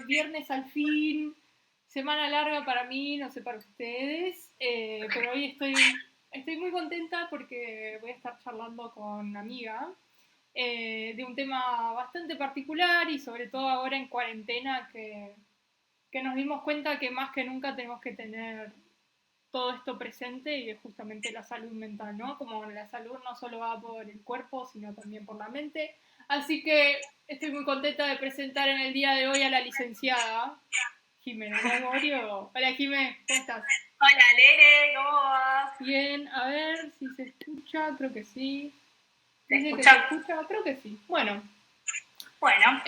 viernes al fin, semana larga para mí, no sé para ustedes, pero hoy estoy muy contenta porque voy a estar charlando con una amiga de un tema bastante particular y sobre todo ahora en cuarentena que nos dimos cuenta que más que nunca tenemos que tener todo esto presente y es justamente la salud mental, ¿no? Como la salud no solo va por el cuerpo, sino también por la mente. Así que estoy muy contenta de presentar en el día de hoy a la licenciada Jimena Gregorio. Hola Jimé, ¿cómo estás? Hola Lere, ¿cómo vas? Bien, a ver si se escucha, creo que sí. ¿Te Dice que se escuchas? escucha, creo que sí. Bueno, Bueno,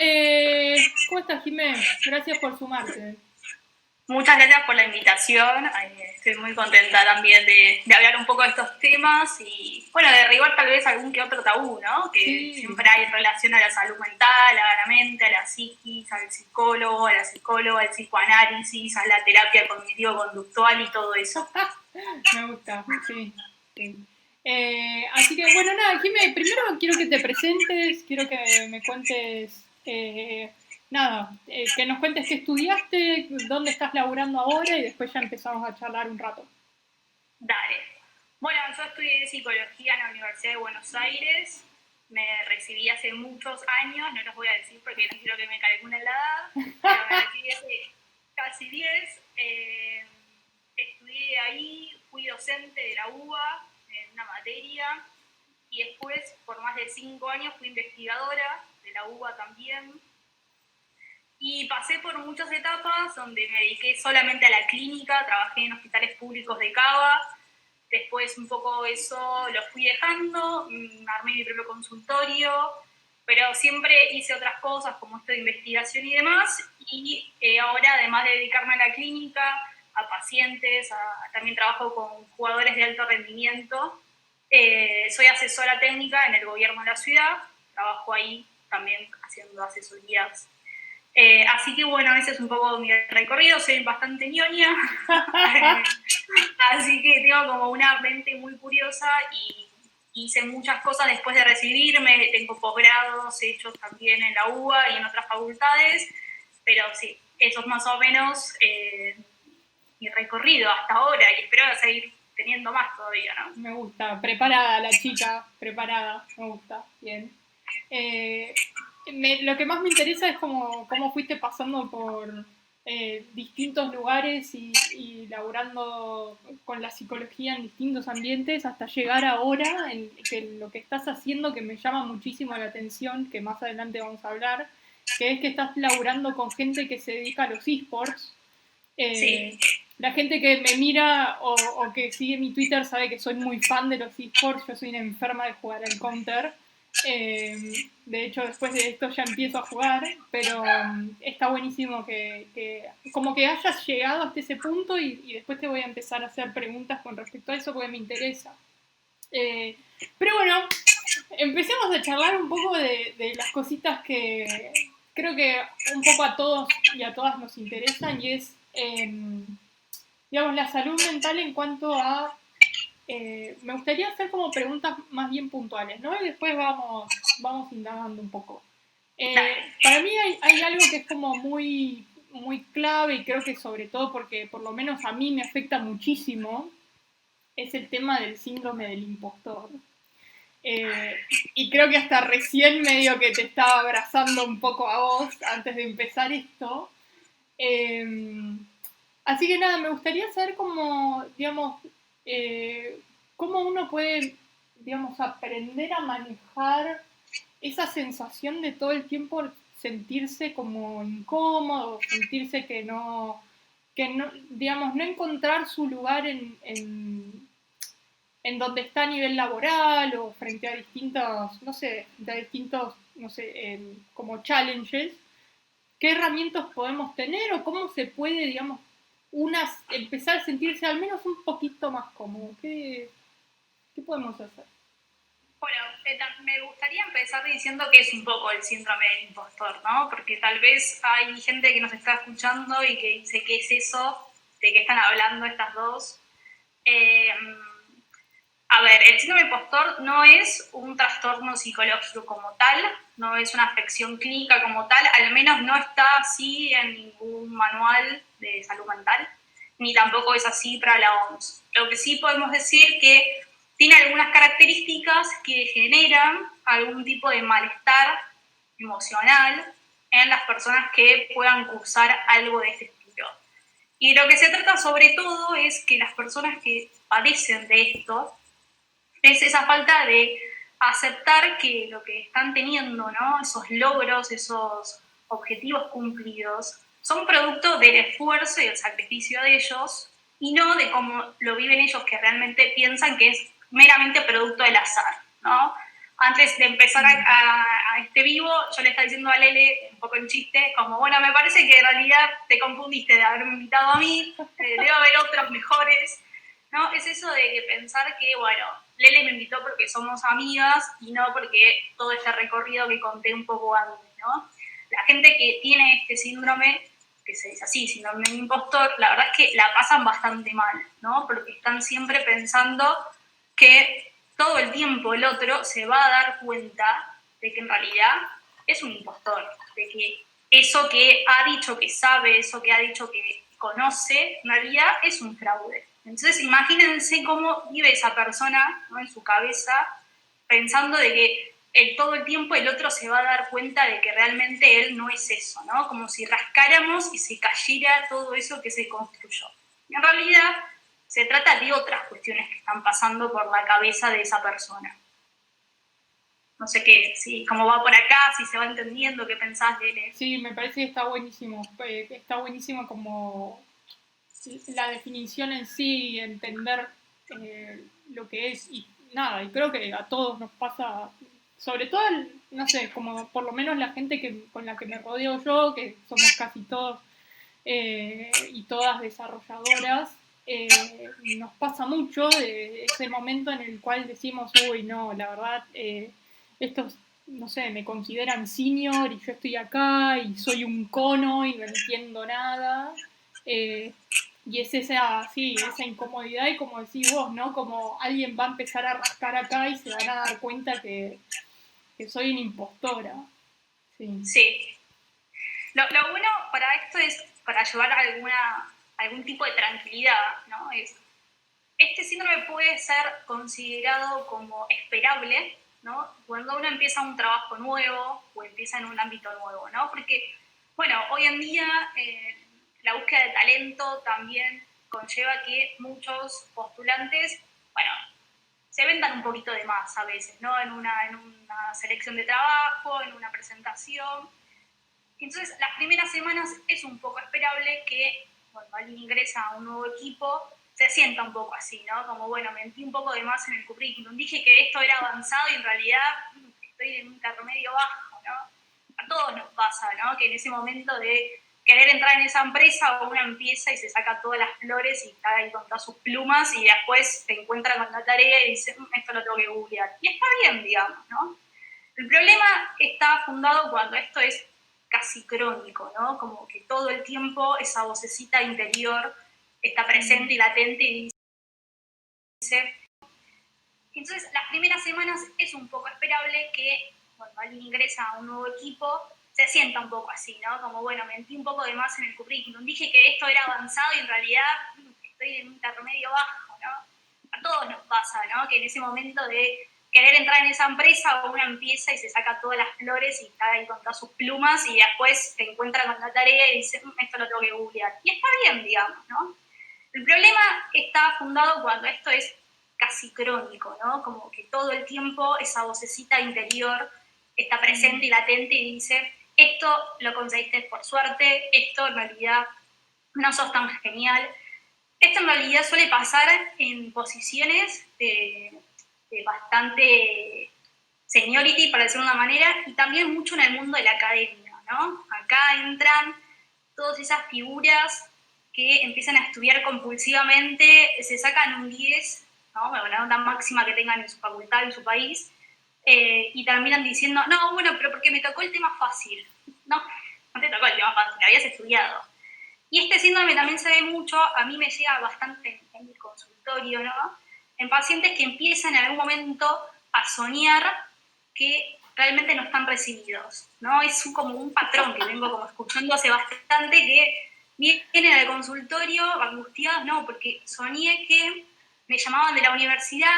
¿cómo estás Jimé? Gracias por sumarte. muchas gracias por la invitación. Ay, estoy muy contenta también de hablar un poco de estos temas y, bueno, de derribar tal vez algún que otro tabú, ¿no? Que Sí, siempre hay en relación a la salud mental, a la mente, a la psiquis, al psicólogo, a la psicóloga, al psicoanálisis, a la terapia cognitivo-conductual y todo eso. me gusta, sí. Sí. Así que, bueno, nada, Jimé, primero quiero que te presentes, quiero que me cuentes, nada, que nos cuentes qué estudiaste, dónde estás laburando ahora y después ya empezamos a charlar un rato. Dale. Bueno, yo estudié psicología en la Universidad de Buenos Aires. Me recibí hace muchos años, no los voy a decir porque no quiero que me calculen la edad, pero me recibí hace casi 10. Estudié ahí, fui docente de la UBA en una materia y después, por más de 5 años, fui investigadora de la UBA también. Y pasé por muchas etapas donde me dediqué solamente a la clínica, trabajé en hospitales públicos de Cava. Después un poco eso lo fui dejando, armé mi propio consultorio, pero siempre hice otras cosas como esto de investigación y demás. Y ahora, además de dedicarme a la clínica, a pacientes, también trabajo con jugadores de alto rendimiento. Soy asesora técnica en el gobierno de la ciudad, trabajo ahí también haciendo asesorías. Así que bueno, ese es un poco mi recorrido, soy bastante ñoña, así que tengo como una mente muy curiosa y hice muchas cosas después de recibirme, tengo posgrados hechos también en la UBA y en otras facultades, pero sí, eso es más o menos mi recorrido hasta ahora y espero seguir teniendo más todavía, ¿no? Me gusta, preparada la chica, preparada, me gusta, bien. Eh, lo que más me interesa es cómo fuiste pasando por distintos lugares y laburando con la psicología en distintos ambientes hasta llegar ahora en que lo que estás haciendo que me llama muchísimo la atención, que más adelante vamos a hablar, que es que estás laburando con gente que se dedica a los esports. Sí. La gente que me mira o que sigue mi Twitter sabe que soy muy fan de los esports, yo soy una enferma de jugar al Counter. De hecho, después de esto ya empiezo a jugar, pero está buenísimo que como que hayas llegado hasta ese punto y después te voy a empezar a hacer preguntas con respecto a eso porque me interesa. Eh, pero bueno, empecemos a charlar un poco de las cositas que creo que un poco a todos y a todas nos interesan y es, digamos, la salud mental en cuanto a... me gustaría hacer como preguntas más bien puntuales, ¿no? Y después vamos indagando un poco. Para mí hay algo que es como muy clave y creo que sobre todo porque por lo menos a mí me afecta muchísimo, es el tema del síndrome del impostor. Eh, y creo que hasta recién medio que te estaba abrazando un poco a vos antes de empezar esto. Eh, Así que nada, me gustaría saber cómo, digamos, cómo uno puede, digamos, aprender a manejar esa sensación de todo el tiempo sentirse como incómodo, sentirse que no, digamos, no encontrar su lugar en donde está a nivel laboral o frente a distintos, no sé, de distintos, no sé, como challenges, qué herramientas podemos tener o cómo se puede, digamos, empezar a sentirse al menos un poquito más cómodo. ¿Qué podemos hacer? Bueno, me gustaría empezar diciendo que es un poco el síndrome del impostor, ¿no? Porque tal vez hay gente que nos está escuchando y que dice, ¿qué es eso? ¿De qué están hablando estas dos? Eh, A ver, el síndrome impostor no es un trastorno psicológico como tal, no es una afección clínica como tal, al menos no está así en ningún manual de salud mental, ni tampoco es así para la OMS. Lo que sí podemos decir que tiene algunas características que generan algún tipo de malestar emocional en las personas que puedan cursar algo de este estilo. Y lo que se trata sobre todo es que las personas que padecen de esto, es esa falta de aceptar que lo que están teniendo, ¿no? Esos logros, esos objetivos cumplidos, son producto del esfuerzo y el sacrificio de ellos y no de cómo lo viven ellos, que realmente piensan que es meramente producto del azar, ¿no? Antes de empezar a este vivo, yo le estaba diciendo a Lele, un poco en chiste, como, bueno, me parece que en realidad te confundiste de haberme invitado a mí, debe haber otros mejores, ¿no? Es eso de que pensar que, bueno, Lele me invitó porque somos amigas y no porque todo este recorrido que conté un poco antes, ¿no? La gente que tiene este síndrome, que se dice así, síndrome de impostor, la verdad es que la pasan bastante mal, ¿no? Porque están siempre pensando que todo el tiempo el otro se va a dar cuenta de que en realidad es un impostor, de que eso que ha dicho que sabe, eso que ha dicho que conoce, en realidad es un fraude. Entonces imagínense cómo vive esa persona, ¿no? En su cabeza, pensando de que todo el tiempo el otro se va a dar cuenta de que realmente él no es eso, ¿no? Como si rascáramos y se cayera todo eso que se construyó. Y en realidad se trata de otras cuestiones que están pasando por la cabeza de esa persona. No sé qué, si cómo va por acá, si se va entendiendo, qué pensás, Lele. Sí, me parece que está buenísimo como la definición en sí, entender lo que es y nada, y creo que a todos nos pasa, sobre todo, no sé, como por lo menos la gente con la que me rodeo yo, que somos casi todos y todas desarrolladoras, nos pasa mucho de ese momento en el cual decimos, uy, no, la verdad, estos, no sé, me consideran senior y yo estoy acá y soy un cono y no entiendo nada. Eh, y es esa, sí, esa incomodidad y como decís vos, ¿no? Como alguien va a empezar a rascar acá y se van a dar cuenta que soy una impostora. Sí. Sí. Lo bueno para esto es, para llevar algún tipo de tranquilidad, ¿no? Este síndrome puede ser considerado como esperable, ¿no? Cuando uno empieza un trabajo nuevo o empieza en un ámbito nuevo, ¿no? Porque, bueno, hoy en día la búsqueda de talento también conlleva que muchos postulantes, bueno, se vendan un poquito de más a veces, ¿no? En una selección de trabajo, en una presentación. Entonces, las primeras semanas es un poco esperable que cuando alguien ingresa a un nuevo equipo se sienta un poco así, ¿no? Como, bueno, mentí un poco de más en el currículum, dije que esto era avanzado y en realidad estoy en un intermedio bajo, ¿no? A todos nos pasa, ¿no? Que en ese momento de querer entrar en esa empresa uno empieza y se saca todas las flores y está ahí con todas sus plumas y después se encuentra con la tarea y dice, esto lo tengo que googlear. Y está bien, digamos, ¿no? El problema está fundado cuando esto es casi crónico, ¿no? Como que todo el tiempo esa vocecita interior está presente y latente y dice... Entonces, las primeras semanas es un poco esperable que cuando alguien ingresa a un nuevo equipo se sienta un poco así, ¿no? Como, bueno, mentí un poco de más en el currículum, dije que esto era avanzado y en realidad estoy en un intermedio bajo, ¿no? A todos nos pasa, ¿no? Que en ese momento de querer entrar en esa empresa uno empieza y se saca todas las flores y está ahí con todas sus plumas y después se encuentra con la tarea y dice, esto lo tengo que googlear. Y está bien, digamos, ¿no? El problema está fundado cuando esto es casi crónico, ¿no? Como que todo el tiempo esa vocecita interior está presente y latente y dice, esto lo conseguiste por suerte, esto en realidad no sos tan genial. Esto en realidad suele pasar en posiciones de bastante seniority, para decirlo de una manera, y también mucho en el mundo de la academia, ¿no? Acá entran todas esas figuras que empiezan a estudiar compulsivamente, se sacan un 10, ¿no? La nota máxima que tengan en su facultad, en su país, y terminan diciendo, no, bueno, pero porque me tocó el tema fácil. No, no te tocó el tema fácil, habías estudiado. Y este síndrome también se ve mucho, a mí me llega bastante en mi consultorio, ¿no? en pacientes que empiezan en algún momento a soñar que realmente no están recibidos, ¿no? Es como un patrón que vengo como escuchando hace bastante, que vienen al consultorio angustiados, no, porque soñé que me llamaban de la universidad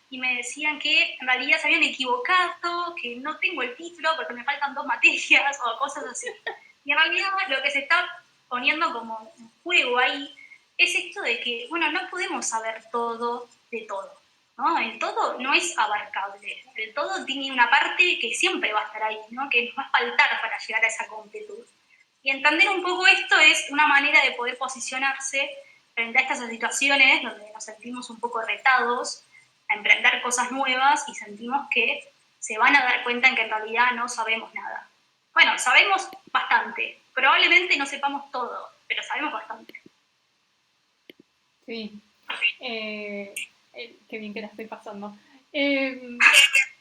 y me decían que en realidad se habían equivocado, que no tengo el título porque me faltan 2 materias o cosas así. Y en realidad lo que se está poniendo como en juego ahí es esto de que, bueno, no podemos saber todo de todo, ¿no? El todo no es abarcable, el todo tiene una parte que siempre va a estar ahí, ¿no? Que nos va a faltar para llegar a esa completud. Y entender un poco esto es una manera de poder posicionarse frente a estas situaciones donde nos sentimos un poco retados a emprender cosas nuevas y sentimos que se van a dar cuenta en que en realidad no sabemos nada. Bueno, sabemos bastante, probablemente no sepamos todo, pero sabemos bastante. Sí. Qué bien que la estoy pasando.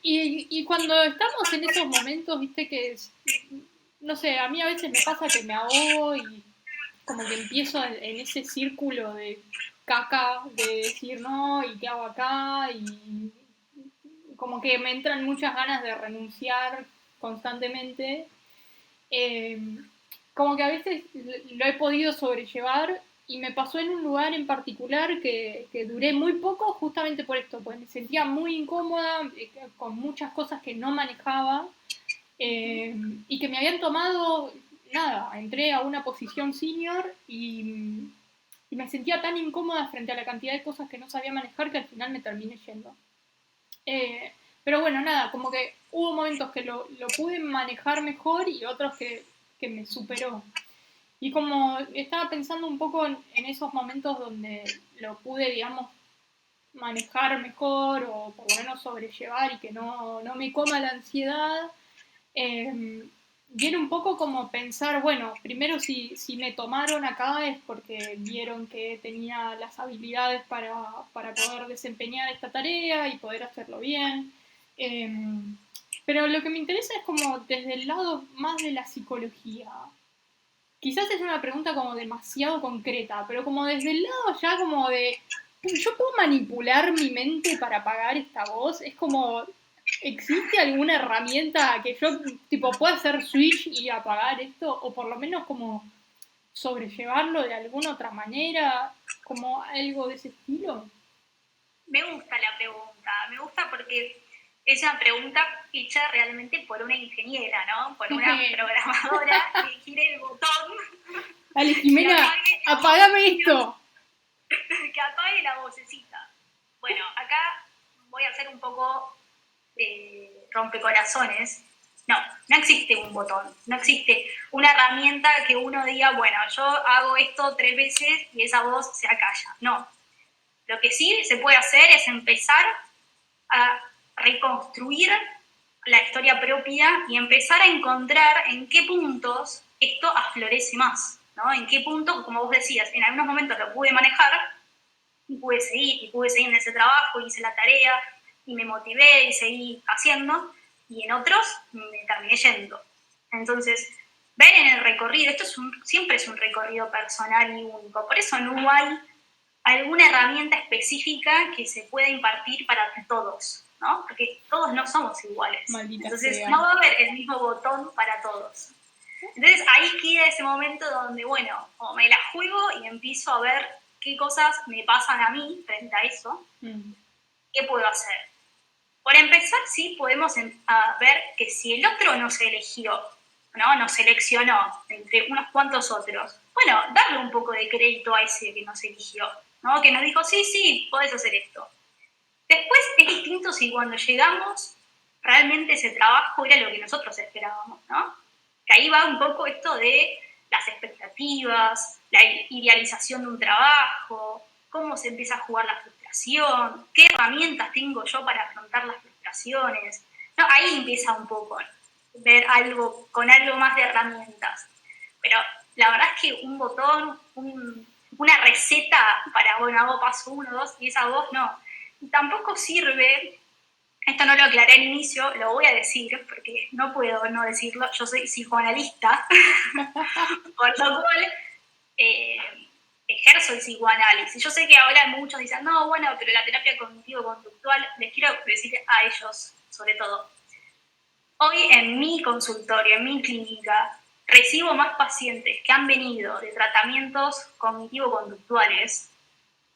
Y cuando estamos en esos momentos, viste que, no sé, a mí a veces me pasa que me ahogo y como que empiezo en ese círculo de caca, de decir no, y qué hago acá, y como que me entran muchas ganas de renunciar constantemente. Eh, Como que a veces lo he podido sobrellevar y me pasó en un lugar en particular que duré muy poco justamente por esto, pues me sentía muy incómoda, con muchas cosas que no manejaba, y que me habían tomado, nada, entré a una posición senior y me sentía tan incómoda frente a la cantidad de cosas que no sabía manejar que al final me terminé yendo. Pero bueno, nada, como que hubo momentos que lo pude manejar mejor y otros que me superó. Y como estaba pensando un poco en esos momentos donde lo pude, digamos, manejar mejor o por lo menos sobrellevar y que no me coma la ansiedad, viene un poco como pensar, bueno, primero si me tomaron acá es porque vieron que tenía las habilidades para poder desempeñar esta tarea y poder hacerlo bien. Eh, pero lo que me interesa es como desde el lado más de la psicología. Quizás es una pregunta como demasiado concreta, pero como desde el lado ya como de, ¿yo puedo manipular mi mente para apagar esta voz? Es como, ¿existe alguna herramienta que yo tipo pueda hacer switch y apagar esto? O por lo menos como sobrellevarlo de alguna otra manera, como algo de ese estilo. Me gusta la pregunta, me gusta porque es una pregunta hecha realmente por una ingeniera, ¿no? Por una programadora que gire el botón Dale, que Jimena, apague la apagame voz, esto. que apague la vocecita. Bueno, acá voy a hacer un poco de rompecorazones. No, no existe un botón, no existe una herramienta que uno diga, bueno, yo hago esto 3 veces y esa voz se acalla. No, lo que sí se puede hacer es empezar a reconstruir la historia propia y empezar a encontrar en qué puntos esto aflorece más, ¿no? En qué puntos, como vos decías, en algunos momentos lo pude manejar y pude seguir en ese trabajo, hice la tarea y me motivé y seguí haciendo, y en otros me terminé yendo. Entonces, ver en el recorrido, siempre es un recorrido personal y único, por eso no hay alguna herramienta específica que se pueda impartir para todos, ¿no? Porque todos no somos iguales. Maldita Entonces, sea. no va a haber el mismo botón para todos. Entonces, ahí queda ese momento donde, bueno, o me la juego y empiezo a ver qué cosas me pasan a mí frente a eso, qué puedo hacer. Por empezar, sí podemos ver que si el otro nos eligió, ¿no? Nos seleccionó entre unos cuantos otros, bueno, darle un poco de crédito a ese que nos eligió, ¿no? Que nos dijo, sí, sí, podés hacer esto. Después es distinto si cuando llegamos realmente ese trabajo era lo que nosotros esperábamos, ¿no? Que ahí va un poco esto de las expectativas, la idealización de un trabajo, cómo se empieza a jugar la frustración, qué herramientas tengo yo para afrontar las frustraciones. No, ahí empieza un poco ver algo con algo más de herramientas. Pero la verdad es que un botón, una receta para, bueno, hago paso 1, 2 y esa voz no. Y tampoco sirve, esto no lo aclaré al inicio, lo voy a decir porque no puedo no decirlo, yo soy psicoanalista, por lo cual ejerzo el psicoanálisis. Yo sé que ahora muchos dicen, no, bueno, pero la terapia cognitivo-conductual, les quiero decir a ellos, sobre todo, hoy en mi consultorio, en mi clínica, recibo más pacientes que han venido de tratamientos cognitivo-conductuales,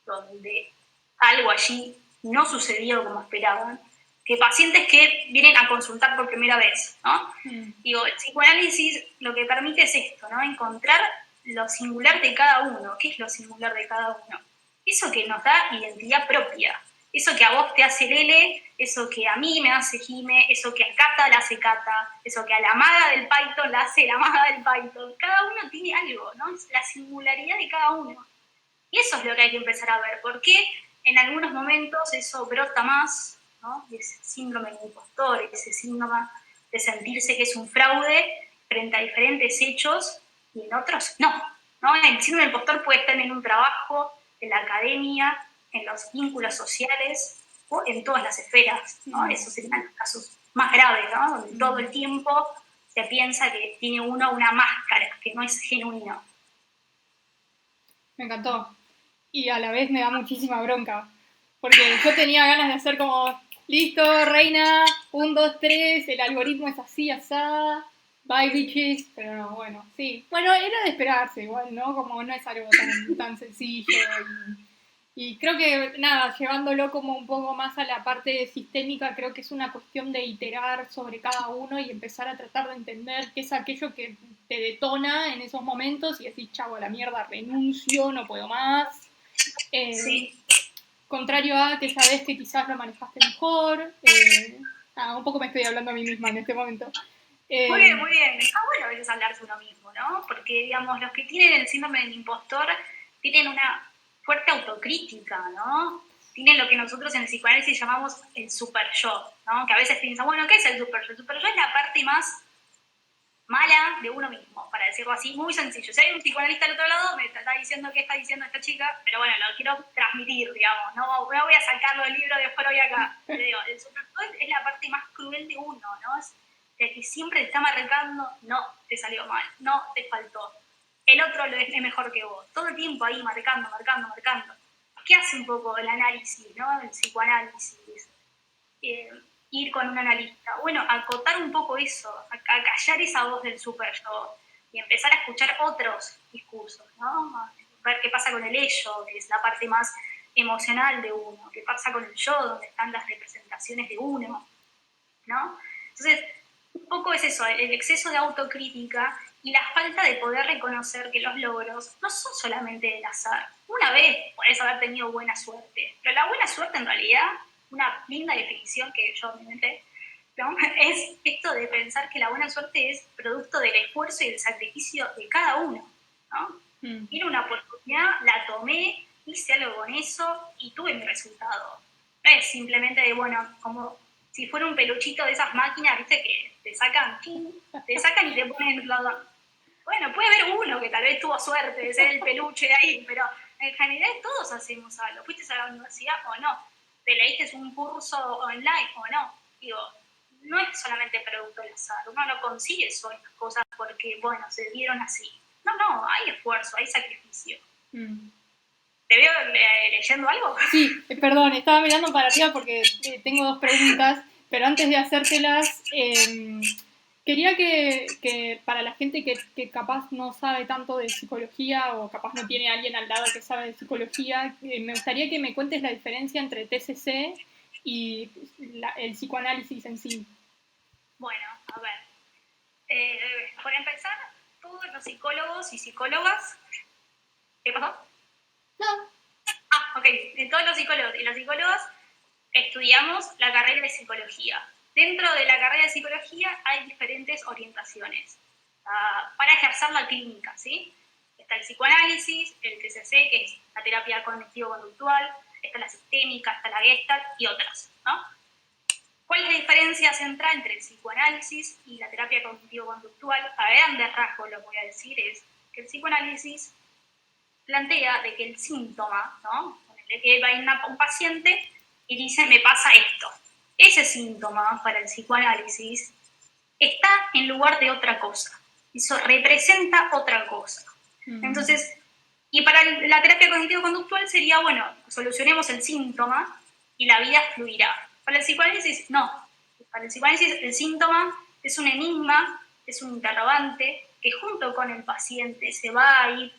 donde algo allí no sucedió como esperaban, que pacientes que vienen a consultar por primera vez, ¿no? Digo, el psicoanálisis lo que permite es esto, ¿no? Encontrar lo singular de cada uno. ¿Qué es lo singular de cada uno? Eso que nos da identidad propia, eso que a vos te hace Lele, eso que a mí me hace Jime, eso que a Cata la hace Cata, eso que a la maga del Python la hace la maga del Python. Cada uno tiene algo, ¿no? Es la singularidad de cada uno. Y eso es lo que hay que empezar a ver, porque en algunos momentos eso brota más, ¿no? Ese síndrome del impostor, ese síndrome de sentirse que es un fraude frente a diferentes hechos, y en otros no, ¿no? El síndrome del impostor puede estar en un trabajo, en la academia, en los vínculos sociales o en todas las esferas, ¿no? Esos serían los casos más graves, ¿no? Donde todo el tiempo se piensa que tiene uno una máscara, que no es genuino. Me encantó. Y a la vez me da muchísima bronca. Porque yo tenía ganas de hacer como, listo, reina, 1, 2, 3, el algoritmo es así, asá, bye bitches, pero no, bueno, sí. Bueno, era de esperarse igual, ¿no? Como no es algo tan sencillo y creo que, nada, llevándolo como un poco más a la parte sistémica, creo que es una cuestión de iterar sobre cada uno y empezar a tratar de entender qué es aquello que te detona en esos momentos y decís, chavo, a la mierda, renuncio, no puedo más. Sí. Contrario a que sabes que quizás lo manejaste mejor. Un poco me estoy hablando a mí misma en este momento. Muy bien, muy bien. Está bueno a veces hablarse uno mismo, ¿no? Porque, digamos, los que tienen el síndrome del impostor tienen una fuerte autocrítica, ¿no? Tienen lo que nosotros en el psicoanálisis llamamos el super yo, ¿no? Que a veces piensan, bueno, ¿qué es el super yo? El super yo es la parte más mala de uno mismo, para decirlo así, muy sencillo. Si hay un psicoanalista al otro lado, me está diciendo qué está diciendo esta chica, pero bueno, lo quiero transmitir, digamos, no voy a sacarlo del libro de después voy acá. Le digo, el superpoder es la parte más cruel de uno, ¿no? Es el que siempre te está marcando, no, te salió mal, no, te faltó. El otro lo es mejor que vos. Todo el tiempo ahí marcando. ¿Qué hace un poco el análisis, ¿no? El psicoanálisis. Ir con un analista. Bueno, acotar un poco eso, a callar esa voz del super yo y empezar a escuchar otros discursos, ¿no? Ver qué pasa con el ello, que es la parte más emocional de uno, qué pasa con el yo, donde están las representaciones de uno, ¿no? Entonces, un poco es eso, el exceso de autocrítica y la falta de poder reconocer que los logros no son solamente del azar. Una vez podés haber tenido buena suerte, pero la buena suerte en realidad, una linda definición que yo me inventé, ¿no? Es esto de pensar que la buena suerte es producto del esfuerzo y del sacrificio de cada uno, ¿no? Era una oportunidad, la tomé, hice algo con eso y tuve mi resultado. No es simplemente de, bueno, como si fuera un peluchito de esas máquinas, viste, que te sacan y te ponen lado. Bueno, puede haber uno que tal vez tuvo suerte de ser el peluche de ahí, pero en general todos hacemos algo. ¿Fuiste a la universidad o no? ¿Te leíste un curso online o no? Digo, no es solamente producto del azar. Uno no consigue esas cosas porque, bueno, se dieron así. No, hay esfuerzo, hay sacrificio. ¿Te veo leyendo algo? Sí, perdón, estaba mirando para arriba porque tengo 2 preguntas, pero antes de hacértelas, quería que para la gente que capaz no sabe tanto de psicología o capaz no tiene a alguien al lado que sabe de psicología, me gustaría que me cuentes la diferencia entre TCC y el psicoanálisis en sí. Bueno, a ver. Por empezar, todos los psicólogos y psicólogas... ¿Qué pasó? No. Ok. Todos los psicólogos y las psicólogas estudiamos la carrera de psicología. Dentro de la carrera de psicología hay diferentes orientaciones para ejercer la clínica, ¿sí? Está el psicoanálisis, el TCC, que es la terapia cognitivo-conductual, está la sistémica, está la Gestalt y otras, ¿no? ¿Cuál es la diferencia central entre el psicoanálisis y la terapia cognitivo-conductual? A grandes rasgos lo que voy a decir es que el psicoanálisis plantea de que el síntoma, ¿no? Que va a ir un paciente y dice, me pasa esto. Ese síntoma para el psicoanálisis está en lugar de otra cosa. Eso representa otra cosa. Entonces, Y para la terapia cognitivo-conductual sería, bueno, solucionemos el síntoma y la vida fluirá. Para el psicoanálisis, no. Para el psicoanálisis el síntoma es un enigma, es un interrogante que junto con el paciente se va a ir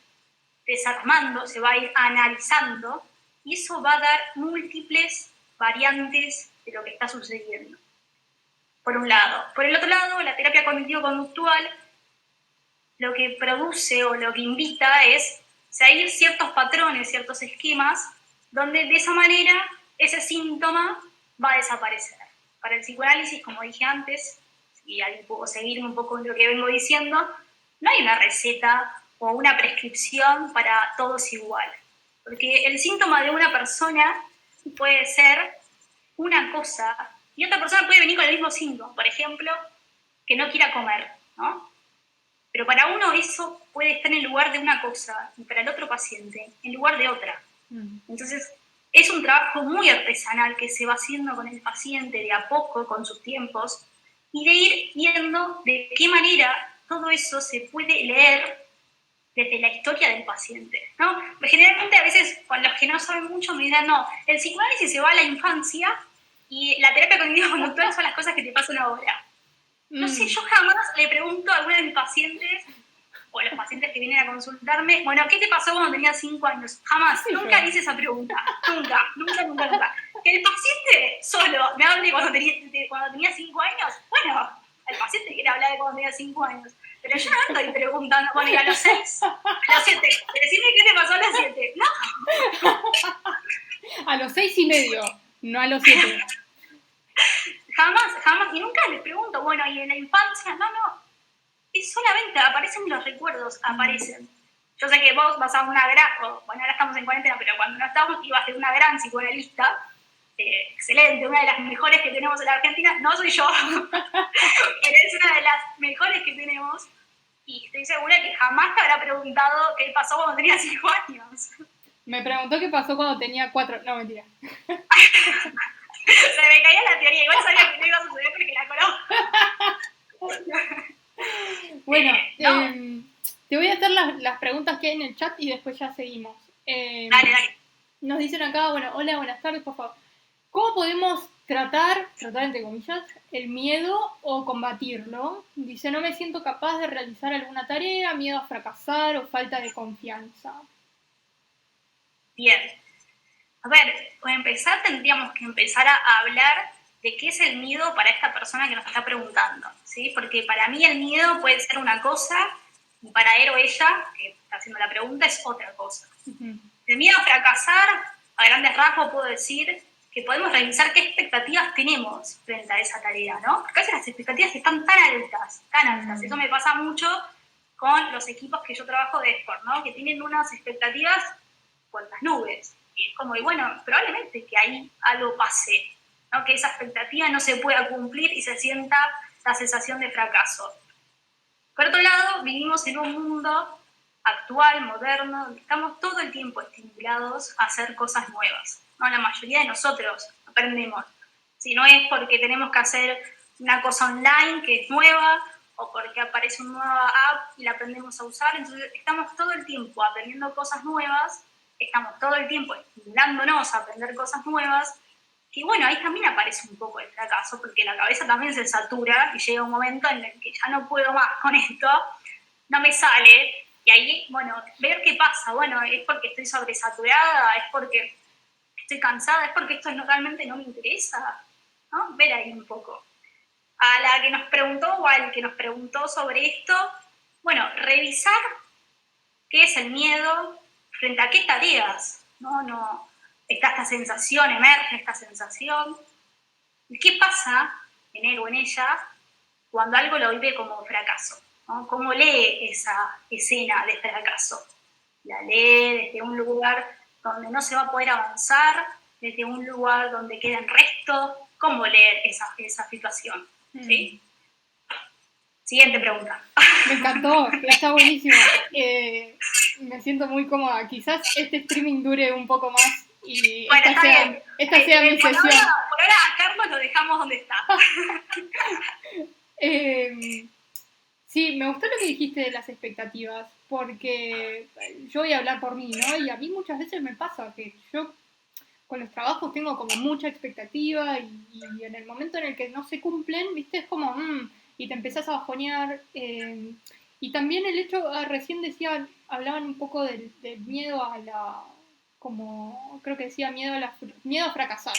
desarmando, se va a ir analizando y eso va a dar múltiples variantes de lo que está sucediendo. Por un lado. Por el otro lado, la terapia cognitivo-conductual lo que produce o lo que invita es seguir ciertos patrones, ciertos esquemas, donde de esa manera ese síntoma va a desaparecer. Para el psicoanálisis, como dije antes, y ahí puedo seguirme un poco en lo que vengo diciendo, no hay una receta o una prescripción para todos igual. Porque el síntoma de una persona puede ser una cosa y otra persona puede venir con el mismo síntoma. Por ejemplo, que no quiera comer, ¿no? Pero para uno eso puede estar en lugar de una cosa y para el otro paciente en lugar de otra. Entonces, es un trabajo muy artesanal que se va haciendo con el paciente de a poco, con sus tiempos, y de ir viendo de qué manera todo eso se puede leer desde la historia del paciente, ¿no? Porque generalmente a veces, con los que no saben mucho, me dicen, no, el psicoanálisis se va a la infancia y la terapia cognitivo-conductual son las cosas que te pasan ahora. No sé, yo jamás le pregunto a alguno de mis pacientes o los pacientes que vienen a consultarme, bueno, ¿qué te pasó cuando tenías 5 años? Jamás, nunca hice esa pregunta. Nunca. Que el paciente solo me hable cuando tenía 5 años, bueno, el paciente quiere hablar de cuando tenía 5 años. Pero yo no estoy preguntando, bueno, ¿y a los 6? A los 7. Decime qué te pasó a los 7. No. A los 6 y medio, no a los 7. Jamás. Y nunca les pregunto, bueno, ¿y en la infancia? No. Y solamente aparecen los recuerdos, aparecen. Yo sé que vos vas a una gran, bueno, ahora estamos en cuarentena, pero cuando no estamos ibas a ser una gran psicoanalista, excelente, una de las mejores que tenemos en la Argentina, no soy yo, pero es una de las mejores que tenemos, y estoy segura que jamás te habrá preguntado qué pasó cuando tenía 5 años. Me preguntó qué pasó cuando tenía 4, no, mentira. Se me caía la teoría, igual sabía que no iba a suceder porque la conozco. Bueno, no. te voy a hacer las preguntas que hay en el chat y después ya seguimos. Dale. Nos dicen acá, bueno, hola, buenas tardes, por favor. ¿Cómo podemos tratar entre comillas, el miedo o combatirlo? Dice, no me siento capaz de realizar alguna tarea, miedo a fracasar o falta de confianza. Bien. A ver, para empezar tendríamos que empezar a hablar de qué es el miedo para esta persona que nos está preguntando, ¿sí? Porque para mí el miedo puede ser una cosa y para él o ella, que está haciendo la pregunta, es otra cosa. Uh-huh. El miedo a fracasar, a grandes rasgos puedo decir que podemos revisar qué expectativas tenemos frente a esa tarea, ¿no? Porque a veces las expectativas están tan altas. Eso me pasa mucho con los equipos que yo trabajo de sport, ¿no? Que tienen unas expectativas por las nubes. Y es como, y bueno, probablemente que ahí algo pase, ¿no? Que esa expectativa no se pueda cumplir y se sienta la sensación de fracaso. Por otro lado, vivimos en un mundo actual, moderno, donde estamos todo el tiempo estimulados a hacer cosas nuevas, ¿no? La mayoría de nosotros aprendemos. Si no es porque tenemos que hacer una cosa online que es nueva o porque aparece una nueva app y la aprendemos a usar, entonces estamos todo el tiempo aprendiendo cosas nuevas, estamos todo el tiempo estimulándonos a aprender cosas nuevas, que bueno, ahí también aparece un poco el fracaso, porque la cabeza también se satura y llega un momento en el que ya no puedo más con esto, no me sale, y ahí, bueno, ver qué pasa, bueno, es porque estoy sobresaturada, es porque estoy cansada, es porque esto realmente no me interesa, ¿no? Ver ahí un poco. A la que nos preguntó o al que nos preguntó sobre esto, bueno, revisar qué es el miedo, frente a qué tareas, ¿no? Está esta sensación, emerge esta sensación. ¿Y qué pasa en él o en ella cuando algo lo vive como fracaso? ¿No? ¿Cómo lee esa escena de fracaso? La lee desde un lugar donde no se va a poder avanzar, desde un lugar donde quedan restos. ¿Cómo leer esa situación? ¿Sí? Siguiente pregunta. Me encantó, está buenísimo. Me siento muy cómoda. Quizás este streaming dure un poco más y bueno, esta sea mi sesión. Por ahora a Carlos lo dejamos donde está. Sí, me gustó lo que dijiste de las expectativas, porque yo voy a hablar por mí, ¿no? Y a mí muchas veces me pasa que yo con los trabajos tengo como mucha expectativa y en el momento en el que no se cumplen, viste, es como, y te empezás a bajonear. Y también el hecho, recién decía, hablaban un poco del miedo a la, como, creo que decía miedo a fracasar.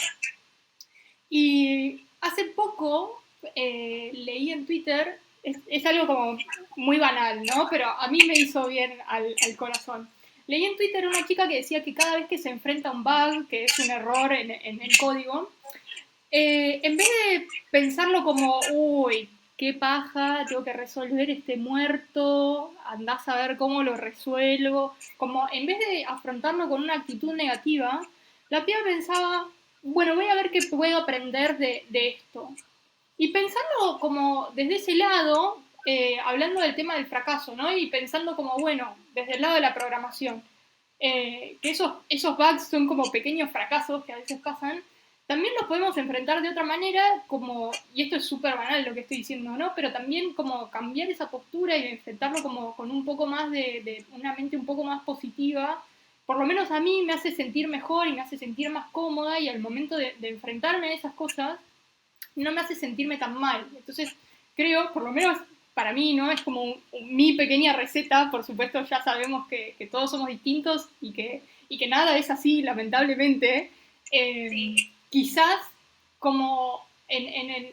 Y hace poco leí en Twitter, es algo como muy banal, ¿no? Pero a mí me hizo bien al corazón. Leí en Twitter una chica que decía que cada vez que se enfrenta a un bug, que es un error en el código, en vez de pensarlo como, uy, qué paja, tengo que resolver este muerto, andás a ver cómo lo resuelvo, como en vez de afrontarlo con una actitud negativa, la piba pensaba, bueno, voy a ver qué puedo aprender de esto. Y pensando como desde ese lado, hablando del tema del fracaso, ¿no? Y pensando como, bueno, desde el lado de la programación, que esos bugs son como pequeños fracasos que a veces pasan, también los podemos enfrentar de otra manera, como, y esto es súper banal lo que estoy diciendo, ¿no? Pero también como cambiar esa postura y enfrentarlo como con un poco más de una mente un poco más positiva, por lo menos a mí me hace sentir mejor y me hace sentir más cómoda y al momento de enfrentarme a esas cosas, no me hace sentirme tan mal. Entonces, creo, por lo menos para mí, ¿no? Es como mi pequeña receta, por supuesto ya sabemos que todos somos distintos y que nada es así, lamentablemente. Sí. Quizás como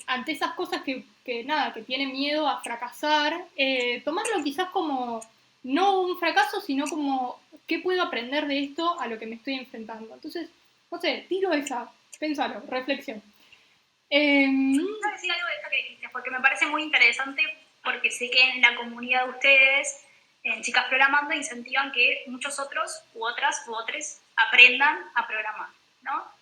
ante esas cosas nada, que tienen miedo a fracasar, tomarlo quizás como no un fracaso, sino como qué puedo aprender de esto a lo que me estoy enfrentando. Entonces, no sé, tiro esa, pensalo, reflexión. Quiero decir algo de esto que dijiste, porque me parece muy interesante, porque sé que en la comunidad de ustedes, en Chicas Programando, incentivan que muchos otros, u otras, u otros, aprendan a programar, ¿no?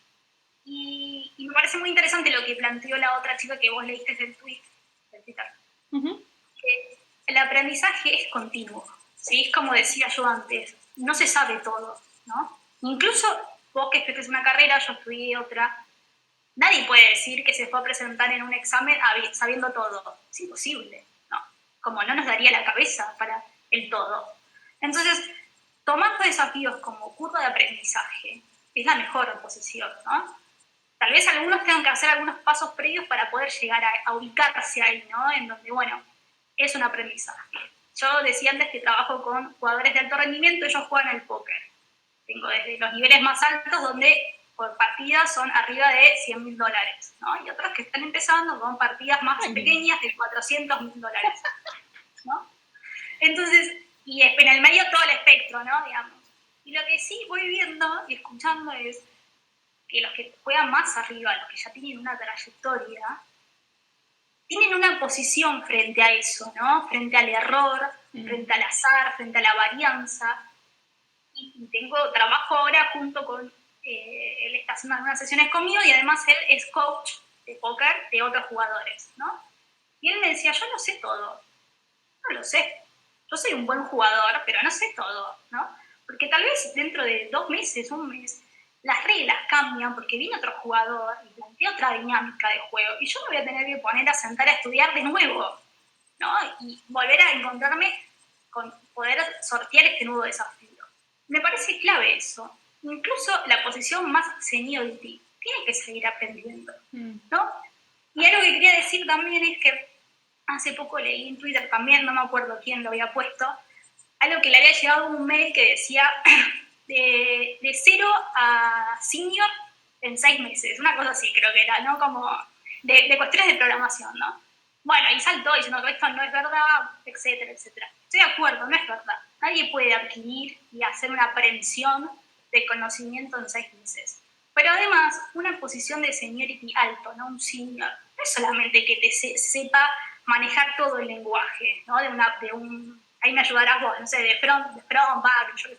Y me parece muy interesante lo que planteó la otra chica que vos leíste del Twitter. Que el aprendizaje es continuo, ¿sí? Es como decía yo antes, no se sabe todo, ¿no? Incluso vos que estudiaste una carrera, yo estudié otra, nadie puede decir que se fue a presentar en un examen sabiendo todo. Es imposible, ¿no? Como no nos daría la cabeza para el todo. Entonces, tomar los desafíos como curva de aprendizaje es la mejor posición, ¿no? Tal vez algunos tengan que hacer algunos pasos previos para poder llegar a ubicarse ahí, ¿no? En donde, bueno, es un aprendizaje. Yo decía antes que trabajo con jugadores de alto rendimiento, ellos juegan al póker. Tengo desde los niveles más altos donde por partida son arriba de $100.000, ¿no? Y otros que están empezando con partidas más pequeñas de $400.000, ¿no? Entonces, y en el medio todo el espectro, ¿no? Digamos. Y lo que sí voy viendo y escuchando es que los que juegan más arriba, los que ya tienen una trayectoria, tienen una posición frente a eso, ¿no? Frente al error, frente al azar, frente a la varianza. Y trabajo ahora junto con, él está haciendo algunas sesiones conmigo y además él es coach de póker de otros jugadores, ¿no? Y él me decía, yo no sé todo, no lo sé. Yo soy un buen jugador, pero no sé todo, ¿no? Porque tal vez dentro de 2 meses, un mes, las reglas cambian porque viene otro jugador y plantea otra dinámica de juego y yo me voy a tener que poner a sentar a estudiar de nuevo, ¿no? Y volver a encontrarme con poder sortear este nuevo desafío. Me parece clave eso. Incluso la posición más seniority tiene que seguir aprendiendo, ¿no? Y algo que quería decir también es que hace poco leí en Twitter también, no me acuerdo quién lo había puesto, algo que le había llegado un mail que decía de 0 a senior en 6 meses, una cosa así creo que era, ¿no? Como de cuestiones de programación, ¿no? Bueno, y saltó diciendo que esto no es verdad, etcétera, etcétera. Estoy de acuerdo, no es verdad. Nadie puede adquirir y hacer una aprehensión de conocimiento en 6 meses. Pero además, una posición de seniority alto, ¿no? Un senior, no es solamente que te sepa manejar todo el lenguaje, ¿no? Ahí me ayudarás vos, no sé, de front, back,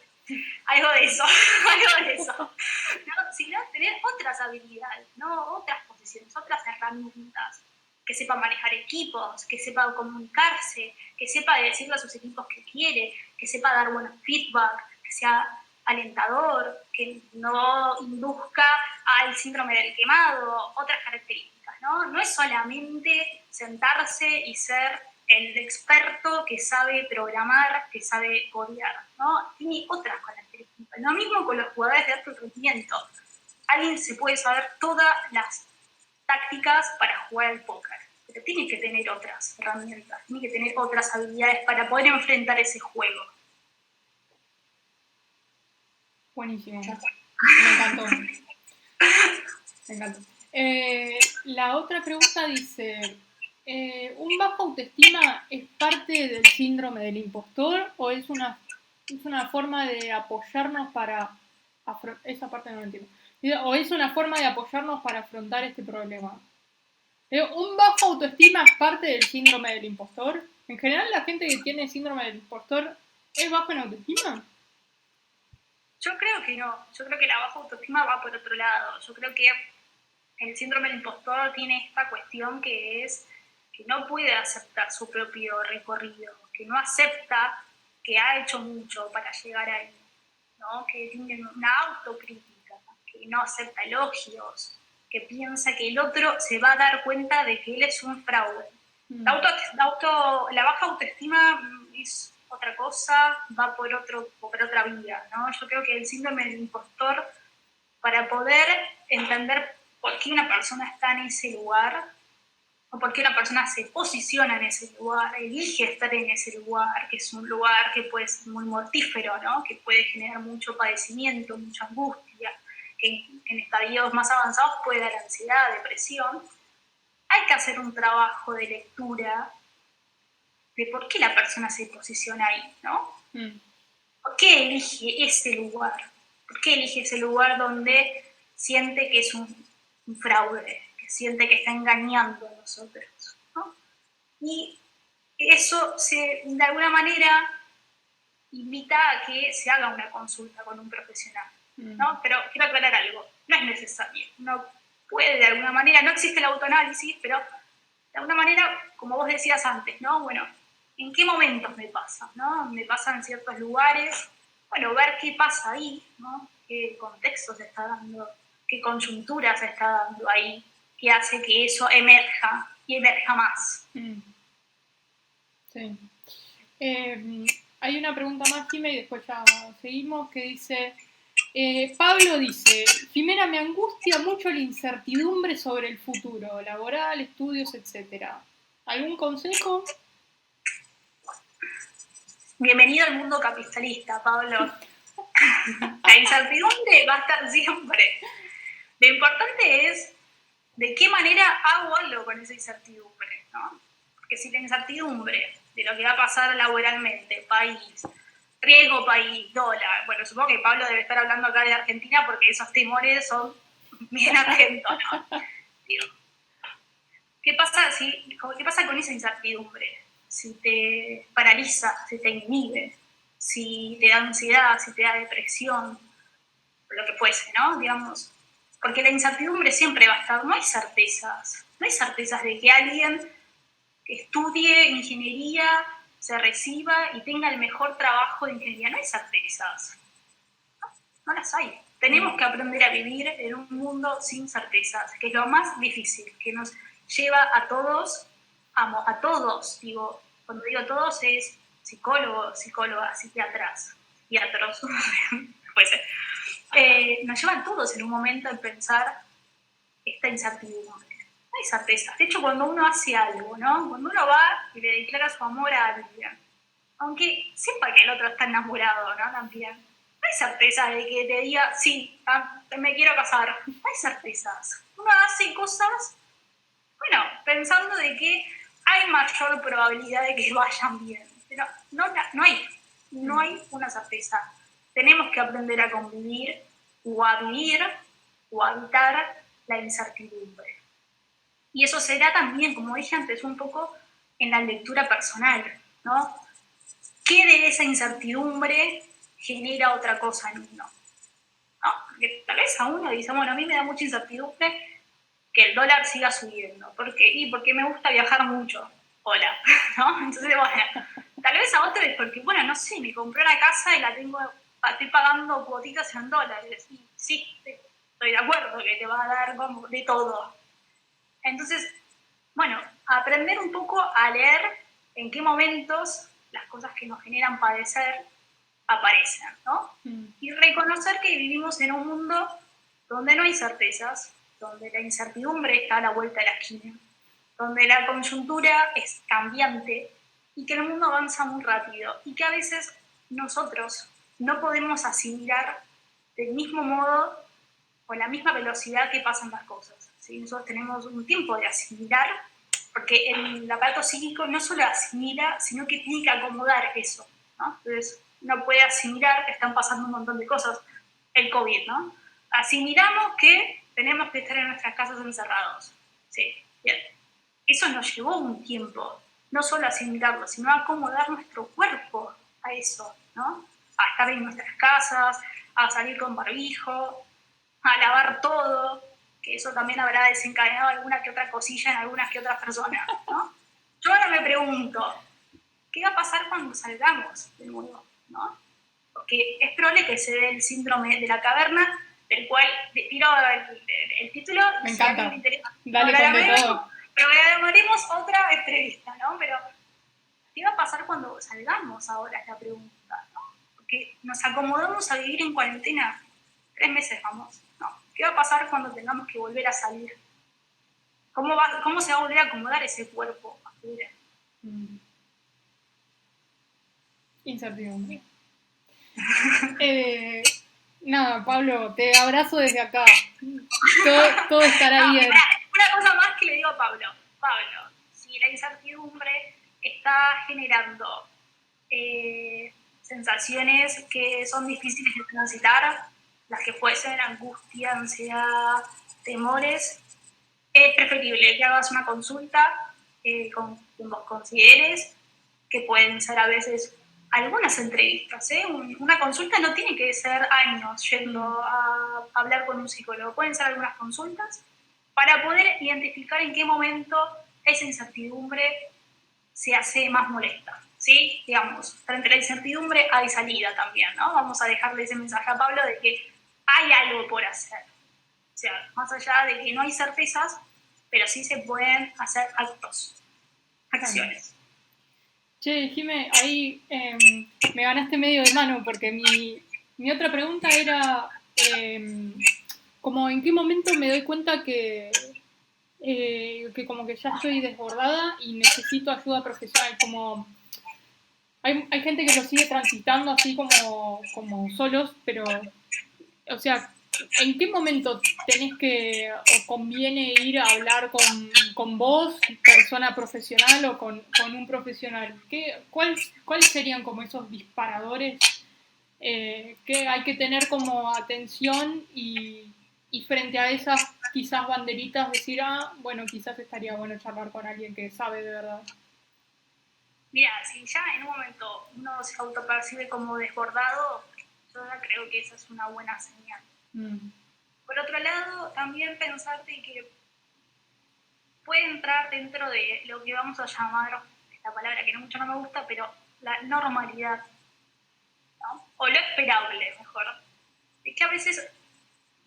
algo de eso, algo de eso. ¿No? Sino tener otras habilidades, ¿no? Otras posiciones, otras herramientas, que sepa manejar equipos, que sepa comunicarse, que sepa decirle a sus equipos que quiere, que sepa dar buenos feedback, que sea alentador, que no induzca al síndrome del quemado, otras características, ¿no? No es solamente sentarse y ser el experto que sabe programar, que sabe codear, ¿no? Tiene otras características. Lo mismo con los jugadores de alto rendimiento. Alguien se puede saber todas las tácticas para jugar al póker, pero tiene que tener otras herramientas, tiene que tener otras habilidades para poder enfrentar ese juego. Buenísimo. Me encantó. Me encantó. La otra pregunta dice, ¿un bajo autoestima es parte del síndrome del impostor o es una forma de apoyarnos para esa parte no lo entiendo. ¿O es una forma de apoyarnos para afrontar este problema? ¿Un bajo autoestima es parte del síndrome del impostor? En general, la gente que tiene síndrome del impostor es bajo en autoestima. Yo creo que no. Yo creo que la baja autoestima va por otro lado. Yo creo que el síndrome del impostor tiene esta cuestión que es que no puede aceptar su propio recorrido, que no acepta que ha hecho mucho para llegar ahí, ¿no? Que tiene una autocrítica, que no acepta elogios, que piensa que el otro se va a dar cuenta de que él es un fraude. La baja autoestima es otra cosa, va por otra vía, ¿no? Yo creo que el síndrome del impostor, para poder entender por qué una persona está en ese lugar, o por qué una persona se posiciona en ese lugar, elige estar en ese lugar, que es un lugar que puede ser muy mortífero, ¿no? Que puede generar mucho padecimiento, mucha angustia, que en estadios más avanzados puede dar ansiedad, depresión. Hay que hacer un trabajo de lectura de por qué la persona se posiciona ahí, ¿no? ¿Por qué elige ese lugar? ¿Por qué elige ese lugar donde siente que es un fraude, que siente que está engañando a los otros, ¿no? Y eso de alguna manera invita a que se haga una consulta con un profesional, ¿no? Pero quiero aclarar algo, no es necesario, no puede de alguna manera, no existe el autoanálisis, pero de alguna manera, como vos decías antes, ¿no? Bueno, ¿en qué momentos me pasa, no? Me pasa en ciertos lugares, bueno, ver qué pasa ahí, ¿no? Qué contexto se está dando, qué coyuntura se está dando ahí, que hace que eso emerja y emerja más. Sí. Hay una pregunta más, Jimé, y después ya seguimos, que dice, Pablo dice, Jimena, me angustia mucho la incertidumbre sobre el futuro, laboral, estudios, etc. ¿Algún consejo? Bienvenido al mundo capitalista, Pablo. La incertidumbre va a estar siempre. Lo importante es de qué manera hago algo con esa incertidumbre, ¿no? Porque si la incertidumbre de lo que va a pasar laboralmente, país, riesgo país, dólar, bueno, supongo que Pablo debe estar hablando acá de Argentina porque esos temores son bien argentos, ¿no? Digo, ¿qué pasa con esa incertidumbre? Si te paraliza, si te inhibe, si te da ansiedad, si te da depresión, lo que fuese, ¿no? Digamos, porque la incertidumbre siempre va a estar, no hay certezas de que alguien que estudie ingeniería se reciba y tenga el mejor trabajo de ingeniería, no hay certezas, no las hay. Tenemos que aprender a vivir en un mundo sin certezas, que es lo más difícil, que nos lleva a todos, digo, cuando digo todos es psicólogos, psicólogas, psiquiatros, puede ser. Nos lleva a todos en un momento a pensar esta incertidumbre. No hay certeza. De hecho, cuando uno hace algo, ¿no? Cuando uno va y le declara su amor a alguien, aunque sepa que el otro está enamorado, ¿no? También. No hay certeza de que te diga, sí, me quiero casar. No hay certezas. Uno hace cosas, bueno, pensando de que hay mayor probabilidad de que vayan bien. Pero no hay una certeza. Tenemos que aprender a convivir o a vivir o a evitar la incertidumbre. Y eso será también, como dije antes, un poco en la lectura personal, ¿no? ¿Qué de esa incertidumbre genera otra cosa en uno? ¿No? Porque tal vez a uno dice, bueno, a mí me da mucha incertidumbre que el dólar siga subiendo. ¿Por qué? Y porque me gusta viajar mucho. Hola, ¿no? Entonces, bueno, tal vez a otro es porque, bueno, no sé, me compré una casa y estoy pagando cuotitas en dólares. Y sí, estoy de acuerdo que te va a dar como de todo. Entonces, bueno, aprender un poco a leer en qué momentos las cosas que nos generan padecer aparecen, ¿no? Y reconocer que vivimos en un mundo donde no hay certezas, donde la incertidumbre está a la vuelta de la esquina, donde la coyuntura es cambiante y que el mundo avanza muy rápido y que a veces nosotros no podemos asimilar del mismo modo o la misma velocidad que pasan las cosas. ¿Sí? Nosotros tenemos un tiempo de asimilar, porque el aparato psíquico no solo asimila, sino que tiene que acomodar eso, ¿no? Entonces, no puede asimilar que están pasando un montón de cosas. El COVID, ¿no? Asimilamos que tenemos que estar en nuestras casas encerrados. Sí, bien. Eso nos llevó un tiempo, no solo asimilarlo, sino a acomodar nuestro cuerpo a eso, ¿no? A estar en nuestras casas, a salir con barbijo, a lavar todo, que eso también habrá desencadenado alguna que otra cosilla en algunas que otras personas, ¿no? Yo ahora me pregunto, ¿qué va a pasar cuando salgamos de nuevo, ¿no? Porque es probable que se dé el síndrome de la caverna, del cual tiro el título. Me encanta. Si interesa, dale con de todo. Programaremos otra entrevista, ¿no? Pero, ¿qué va a pasar cuando salgamos ahora? Es la pregunta, ¿no? Porque nos acomodamos a vivir en cuarentena 3 meses, vamos, ¿no? ¿Qué va a pasar cuando tengamos que volver a salir? ¿Cómo se va a volver a acomodar ese cuerpo afuera? Incertidumbre. Nada, Pablo, te abrazo desde acá. Todo estará bien. Una cosa más que le digo a Pablo. Pablo, si la incertidumbre está generando sensaciones que son difíciles de transitar, las que pueden ser angustia, ansiedad, temores, es preferible que hagas una consulta con quien vos consideres, que pueden ser a veces algunas entrevistas. Una consulta no tiene que ser años yendo a hablar con un psicólogo, pueden ser algunas consultas para poder identificar en qué momento esa incertidumbre se hace más molesta. ¿Sí? Digamos, frente a la incertidumbre hay salida también, ¿no? Vamos a dejarle ese mensaje a Pablo de que hay algo por hacer. O sea, más allá de que no hay certezas, pero sí se pueden hacer actos, acciones. Che, Jime, ahí me ganaste medio de mano porque mi otra pregunta era como en qué momento me doy cuenta que como que ya estoy desbordada y necesito ayuda profesional, como hay gente que lo sigue transitando así como solos, pero, o sea, ¿en qué momento tenés que o conviene ir a hablar con vos, persona profesional, o con un profesional? ¿Cuáles serían como esos disparadores que hay que tener como atención y frente a esas quizás banderitas decir, bueno, quizás estaría bueno charlar con alguien que sabe de verdad? Mira, si ya en un momento uno se autopercibe como desbordado, yo ya creo que esa es una buena señal. Por otro lado, también pensarte que puede entrar dentro de lo que vamos a llamar, esta palabra que mucho no me gusta, pero la normalidad, ¿no? O lo esperable, mejor. Es que a veces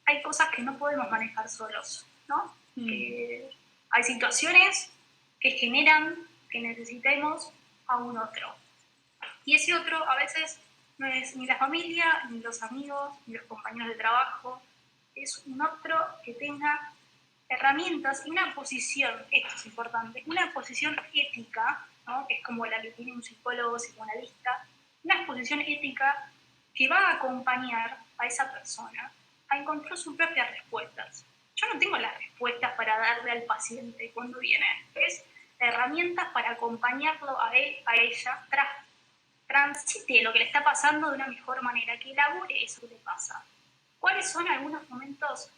hay cosas que no podemos manejar solos, ¿no? Que hay situaciones que generan que necesitemos a un otro. Y ese otro a veces no es ni la familia, ni los amigos, ni los compañeros de trabajo. Es un otro que tenga herramientas y una posición, esto es importante, una posición ética, ¿no? Que es como la que tiene un psicólogo psicoanalista, una posición ética que va a acompañar a esa persona a encontrar sus propias respuestas. Yo no tengo las respuestas para darle al paciente cuando viene, es herramientas para acompañarlo a él, a ella, transite lo que le está pasando de una mejor manera, que elabore eso que le pasa. ¿Cuáles son algunos momentos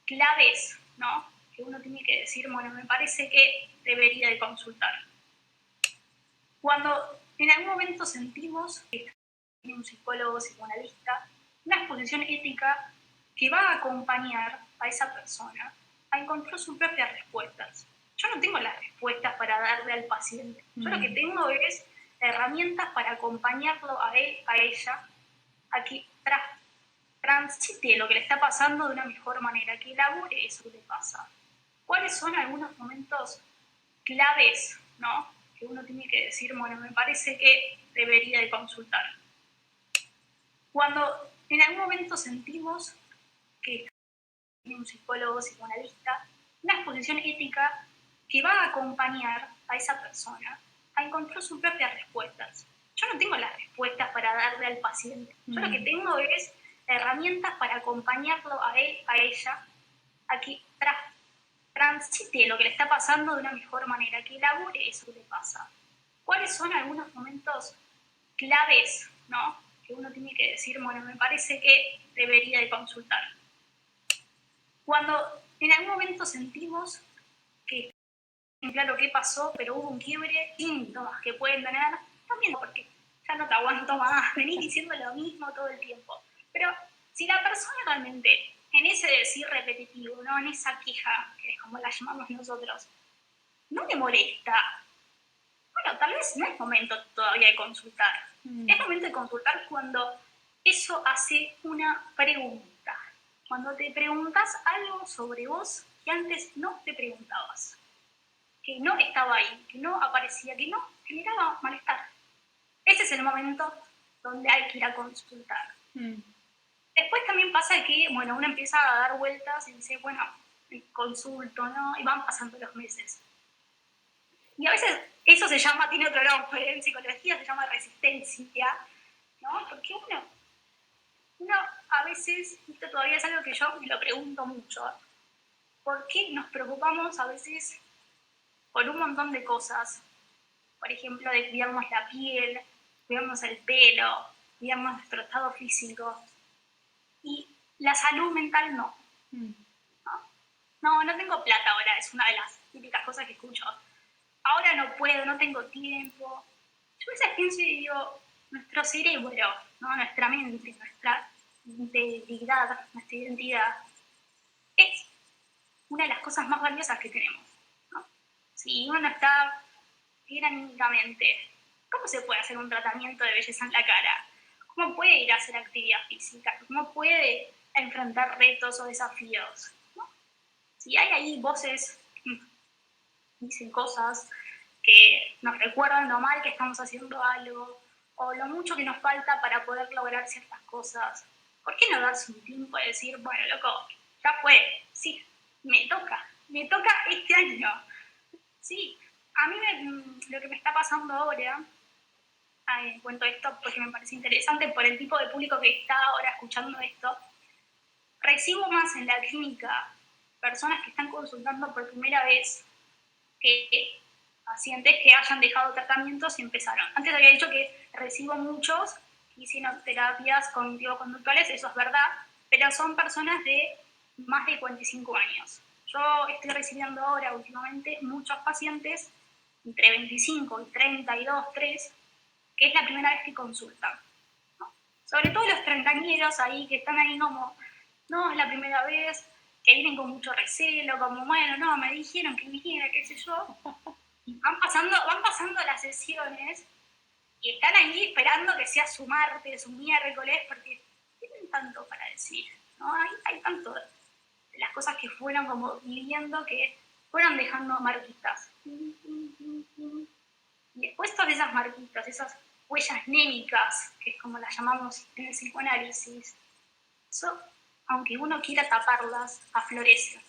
claves, ¿no? Que uno tiene que decir, bueno, me parece que debería de consultar? Cuando en algún momento sentimos que tiene un psicólogo psicoanalista, una exposición ética que va a acompañar a esa persona a encontrar sus propias respuestas. Yo no tengo las respuestas para darle al paciente. Yo lo que tengo es herramientas para acompañarlo a él, a ella, a que transite lo que le está pasando de una mejor manera, que elabore eso que le pasa. ¿Cuáles son algunos momentos claves, ¿no? que uno tiene que decir, bueno, me parece que debería de consultar. Cuando en algún momento sentimos que un psicólogo, psicoanalista, una exposición ética que va a acompañar a esa persona a encontrar sus propias respuestas. Yo no tengo las respuestas para darle al paciente. Yo lo que tengo es herramientas para acompañarlo a él, a ella, a que transite lo que le está pasando de una mejor manera, que elabore eso que le pasa. ¿Cuáles son algunos momentos claves, ¿no?, que uno tiene que decir, bueno, me parece que debería de consultar? Cuando en algún momento sentimos que claro qué pasó, pero hubo un quiebre, síntomas que pueden tener, también porque ya no te aguanto más, venís diciendo lo mismo todo el tiempo. Pero si la persona realmente, en ese decir repetitivo, ¿no?, en esa queja, que es como la llamamos nosotros, no le molesta, bueno, tal vez no es momento todavía de consultar. Es momento de consultar cuando eso hace una pregunta. Cuando te preguntas algo sobre vos que antes no te preguntabas, que no estaba ahí, que no aparecía, que no generaba malestar. Ese es el momento donde hay que ir a consultar. Después también pasa que, bueno, uno empieza a dar vueltas y dice, bueno, consulto, ¿no? Y van pasando los meses. Y a veces eso se llama, tiene otro nombre, en psicología se llama resistencia, ¿no? Porque uno a veces, esto todavía es algo que yo me lo pregunto mucho, ¿por qué nos preocupamos a veces por un montón de cosas? Por ejemplo, de cuidarnos la piel, cuidarnos el pelo, cuidarnos nuestro estado físico. Y la salud mental no. No tengo plata ahora, es una de las típicas cosas que escucho. Ahora no puedo, no tengo tiempo. Yo a veces pienso y digo, nuestro cerebro, ¿no?, nuestra mente, nuestra integridad, nuestra identidad, es una de las cosas más valiosas que tenemos, ¿no? Si uno está bien anímicamente, ¿cómo se puede hacer un tratamiento de belleza en la cara? ¿Cómo puede ir a hacer actividad física? ¿Cómo puede enfrentar retos o desafíos? ¿No? Si hay ahí voces que dicen cosas que nos recuerdan lo mal que estamos haciendo algo o lo mucho que nos falta para poder lograr ciertas cosas, ¿por qué no darse un tiempo y decir, bueno, loco, ya fue, sí, me toca este año? Sí, a mí lo que me está pasando ahora, cuento esto porque me parece interesante por el tipo de público que está ahora escuchando esto, recibo más en la clínica personas que están consultando por primera vez que pacientes que hayan dejado tratamientos y empezaron. Antes había dicho que recibo muchos que hicieron terapias cognitivo-conductuales, eso es verdad, pero son personas de más de 45 años. Yo estoy recibiendo ahora últimamente muchos pacientes entre 25 y 32, 3, que es la primera vez que consultan, ¿no? Sobre todo los treintañeros ahí que están ahí como, no, es la primera vez, que vienen con mucho recelo, como, bueno, no, me dijeron que viniera, qué sé yo. Y van pasando las sesiones y están ahí esperando que sea su martes, su miércoles, porque tienen tanto para decir, ¿no? Hay tanto de las cosas que fueron como viviendo que fueron dejando marquitas. Y después todas esas marquitas, esas huellas némicas, que es como las llamamos en el psicoanálisis, eso, aunque uno quiera taparlas, aflorecen.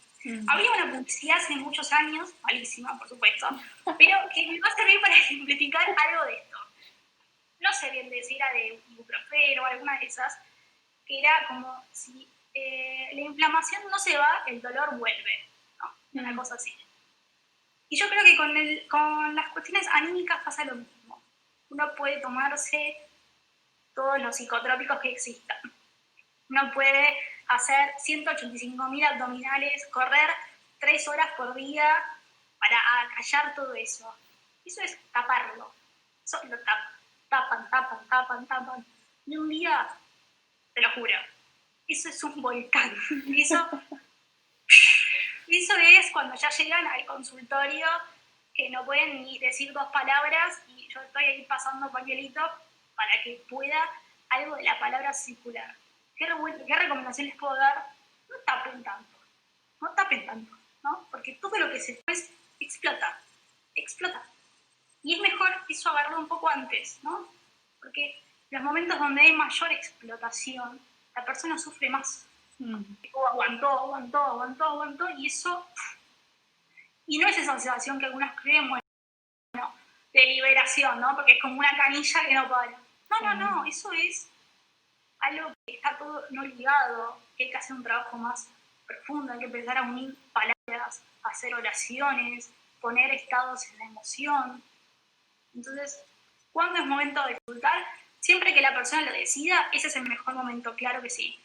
Había una publicidad hace muchos años, malísima por supuesto, pero que me va a servir para ejemplificar algo de esto. No sé bien si era de ibuprofeno o alguna de esas, que era como si la inflamación no se va, el dolor vuelve, ¿no? Una cosa así. Y yo creo que con las cuestiones anímicas pasa lo mismo. Uno puede tomarse todos los psicotrópicos que existan. Uno puede hacer 185.000 abdominales, correr 3 horas por día para acallar todo eso. Eso es taparlo. Eso lo tapan. Y un día, te lo juro, eso es un volcán. Eso es cuando ya llegan al consultorio que no pueden ni decir 2 palabras y yo estoy ahí pasando pañuelito para que pueda algo de la palabra circular. ¿Qué recomendación les puedo dar? No tapen tanto, ¿no? Porque todo lo que se fue explota. Y es mejor eso agarrarlo un poco antes, ¿no? Porque los momentos donde hay mayor explotación, la persona sufre más. Aguantó, y eso... Y no es esa sensación que algunos creen, bueno, de liberación, ¿no? Porque es como una canilla que no para. No, eso es algo que está todo no ligado, que hay que hacer un trabajo más profundo, hay que empezar a unir palabras, hacer oraciones, poner estados en la emoción. Entonces, ¿cuándo es momento de disfrutar? Siempre que la persona lo decida, ese es el mejor momento, claro que sí.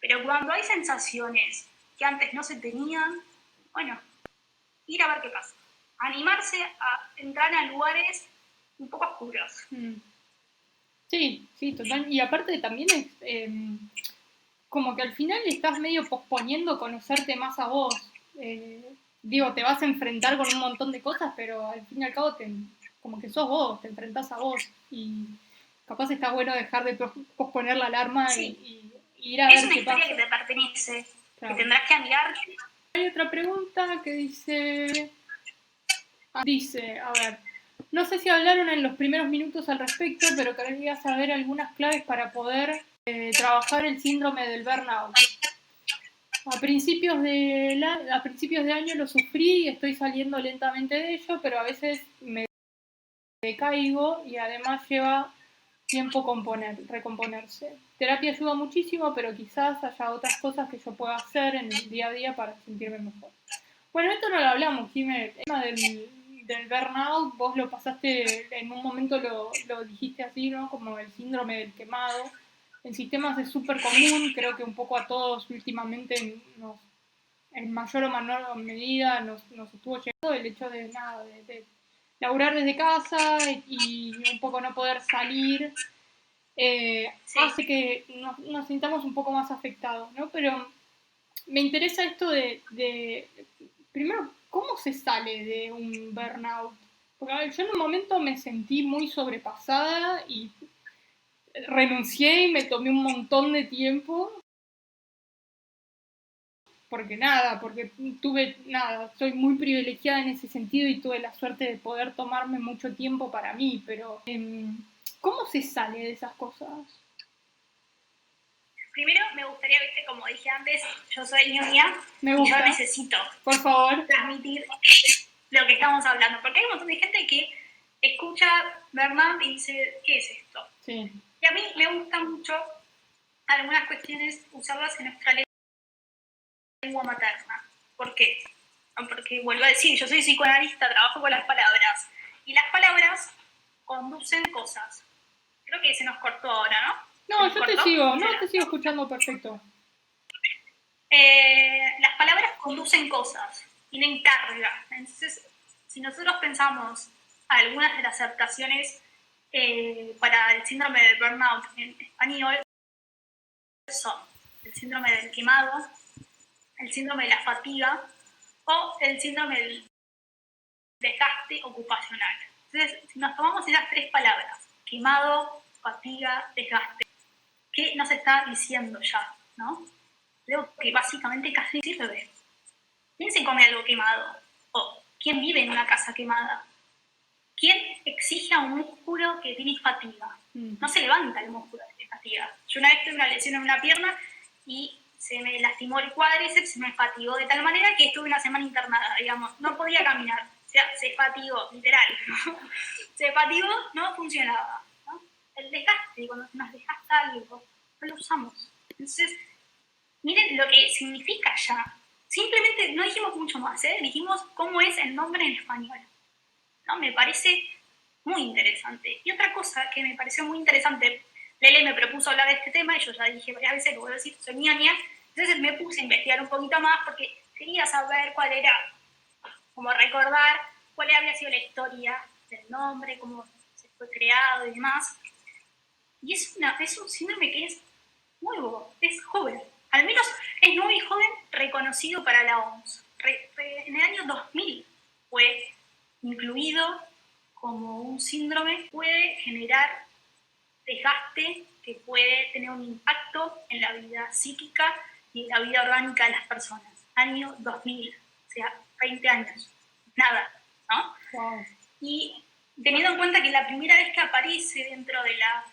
Pero cuando hay sensaciones que antes no se tenían, bueno, ir a ver qué pasa. Animarse a entrar a lugares un poco oscuros. Sí, total. Y aparte también es como que al final estás medio posponiendo conocerte más a vos. Digo, te vas a enfrentar con un montón de cosas, pero al fin y al cabo como que sos vos, te enfrentás a vos. Y capaz está bueno dejar de posponer la alarma y ir a ver qué pasa. Es una historia que te pertenece, claro, que tendrás que mirarte. Hay otra pregunta que dice, a ver, no sé si hablaron en los primeros minutos al respecto, pero quería saber algunas claves para poder trabajar el síndrome del burnout. A principios de año lo sufrí y estoy saliendo lentamente de ello, pero a veces me decaigo y además lleva tiempo recomponerse. Terapia ayuda muchísimo, pero quizás haya otras cosas que yo pueda hacer en el día a día para sentirme mejor. Bueno, esto no lo hablamos, Jimé. El tema del burnout, vos lo pasaste, en un momento lo dijiste así, ¿no? Como el síndrome del quemado. En sistemas es súper común, creo que un poco a todos últimamente en mayor o menor medida nos estuvo llegando el hecho de laburar desde casa y un poco no poder salir. Hace que nos sintamos un poco más afectados, ¿no? Pero me interesa esto de primero, ¿cómo se sale de un burnout? Porque yo en un momento me sentí muy sobrepasada y renuncié y me tomé un montón de tiempo. Porque soy muy privilegiada en ese sentido y tuve la suerte de poder tomarme mucho tiempo para mí, pero ¿cómo se sale de esas cosas? Primero me gustaría, viste, como dije antes, yo soy ñoña y yo necesito, por favor, transmitir lo que estamos hablando, porque hay un montón de gente que escucha burnout y dice, ¿qué es esto? Sí. Y a mí me gusta mucho algunas cuestiones usarlas en nuestra lengua materna. ¿Por qué? Porque vuelvo a decir, yo soy psicoanalista, trabajo con las palabras, y las palabras conducen cosas. Creo que se nos cortó ahora, ¿no? No, yo te sigo escuchando perfecto. Las palabras conducen cosas, tienen carga. Entonces, si nosotros pensamos algunas de las adaptaciones para el síndrome del burnout en español, son el síndrome del quemado, el síndrome de la fatiga o el síndrome del desgaste ocupacional. Entonces, si nos tomamos esas tres palabras, quemado, fatiga, desgaste, ¿qué nos está diciendo ya? ¿No? Creo que básicamente casi sirve. ¿Quién se come algo quemado? ¿O quién vive en una casa quemada? ¿Quién exige a un músculo que tiene fatiga? No se levanta el músculo que tiene fatiga. Yo una vez tuve una lesión en una pierna y se me lastimó el cuádriceps, se me fatigó de tal manera que estuve una semana internada, digamos, no podía caminar. O sea, se fatigó, literal. Se fatigó, no funcionaba, ¿no? El desgaste, cuando nos desgasta algo, no lo usamos. Entonces, miren lo que significa ya. Simplemente no dijimos mucho más, dijimos cómo es el nombre en español. ¿No? Me parece muy interesante. Y otra cosa que me pareció muy interesante, Lele me propuso hablar de este tema y yo ya dije varias veces, lo voy a decir, soy ñoña, entonces me puse a investigar un poquito más porque quería saber cuál era, como recordar cuál había sido la historia del nombre, cómo se fue creado y demás. Y es un síndrome que es nuevo, es joven. Al menos es nuevo y joven, reconocido para la OMS. En el año 2000 fue incluido como un síndrome, puede generar desgaste que puede tener un impacto en la vida psíquica y en la vida orgánica de las personas. Año 2000, o sea, 20 años, nada, ¿no? Wow. Y teniendo en cuenta que la primera vez que aparece dentro de la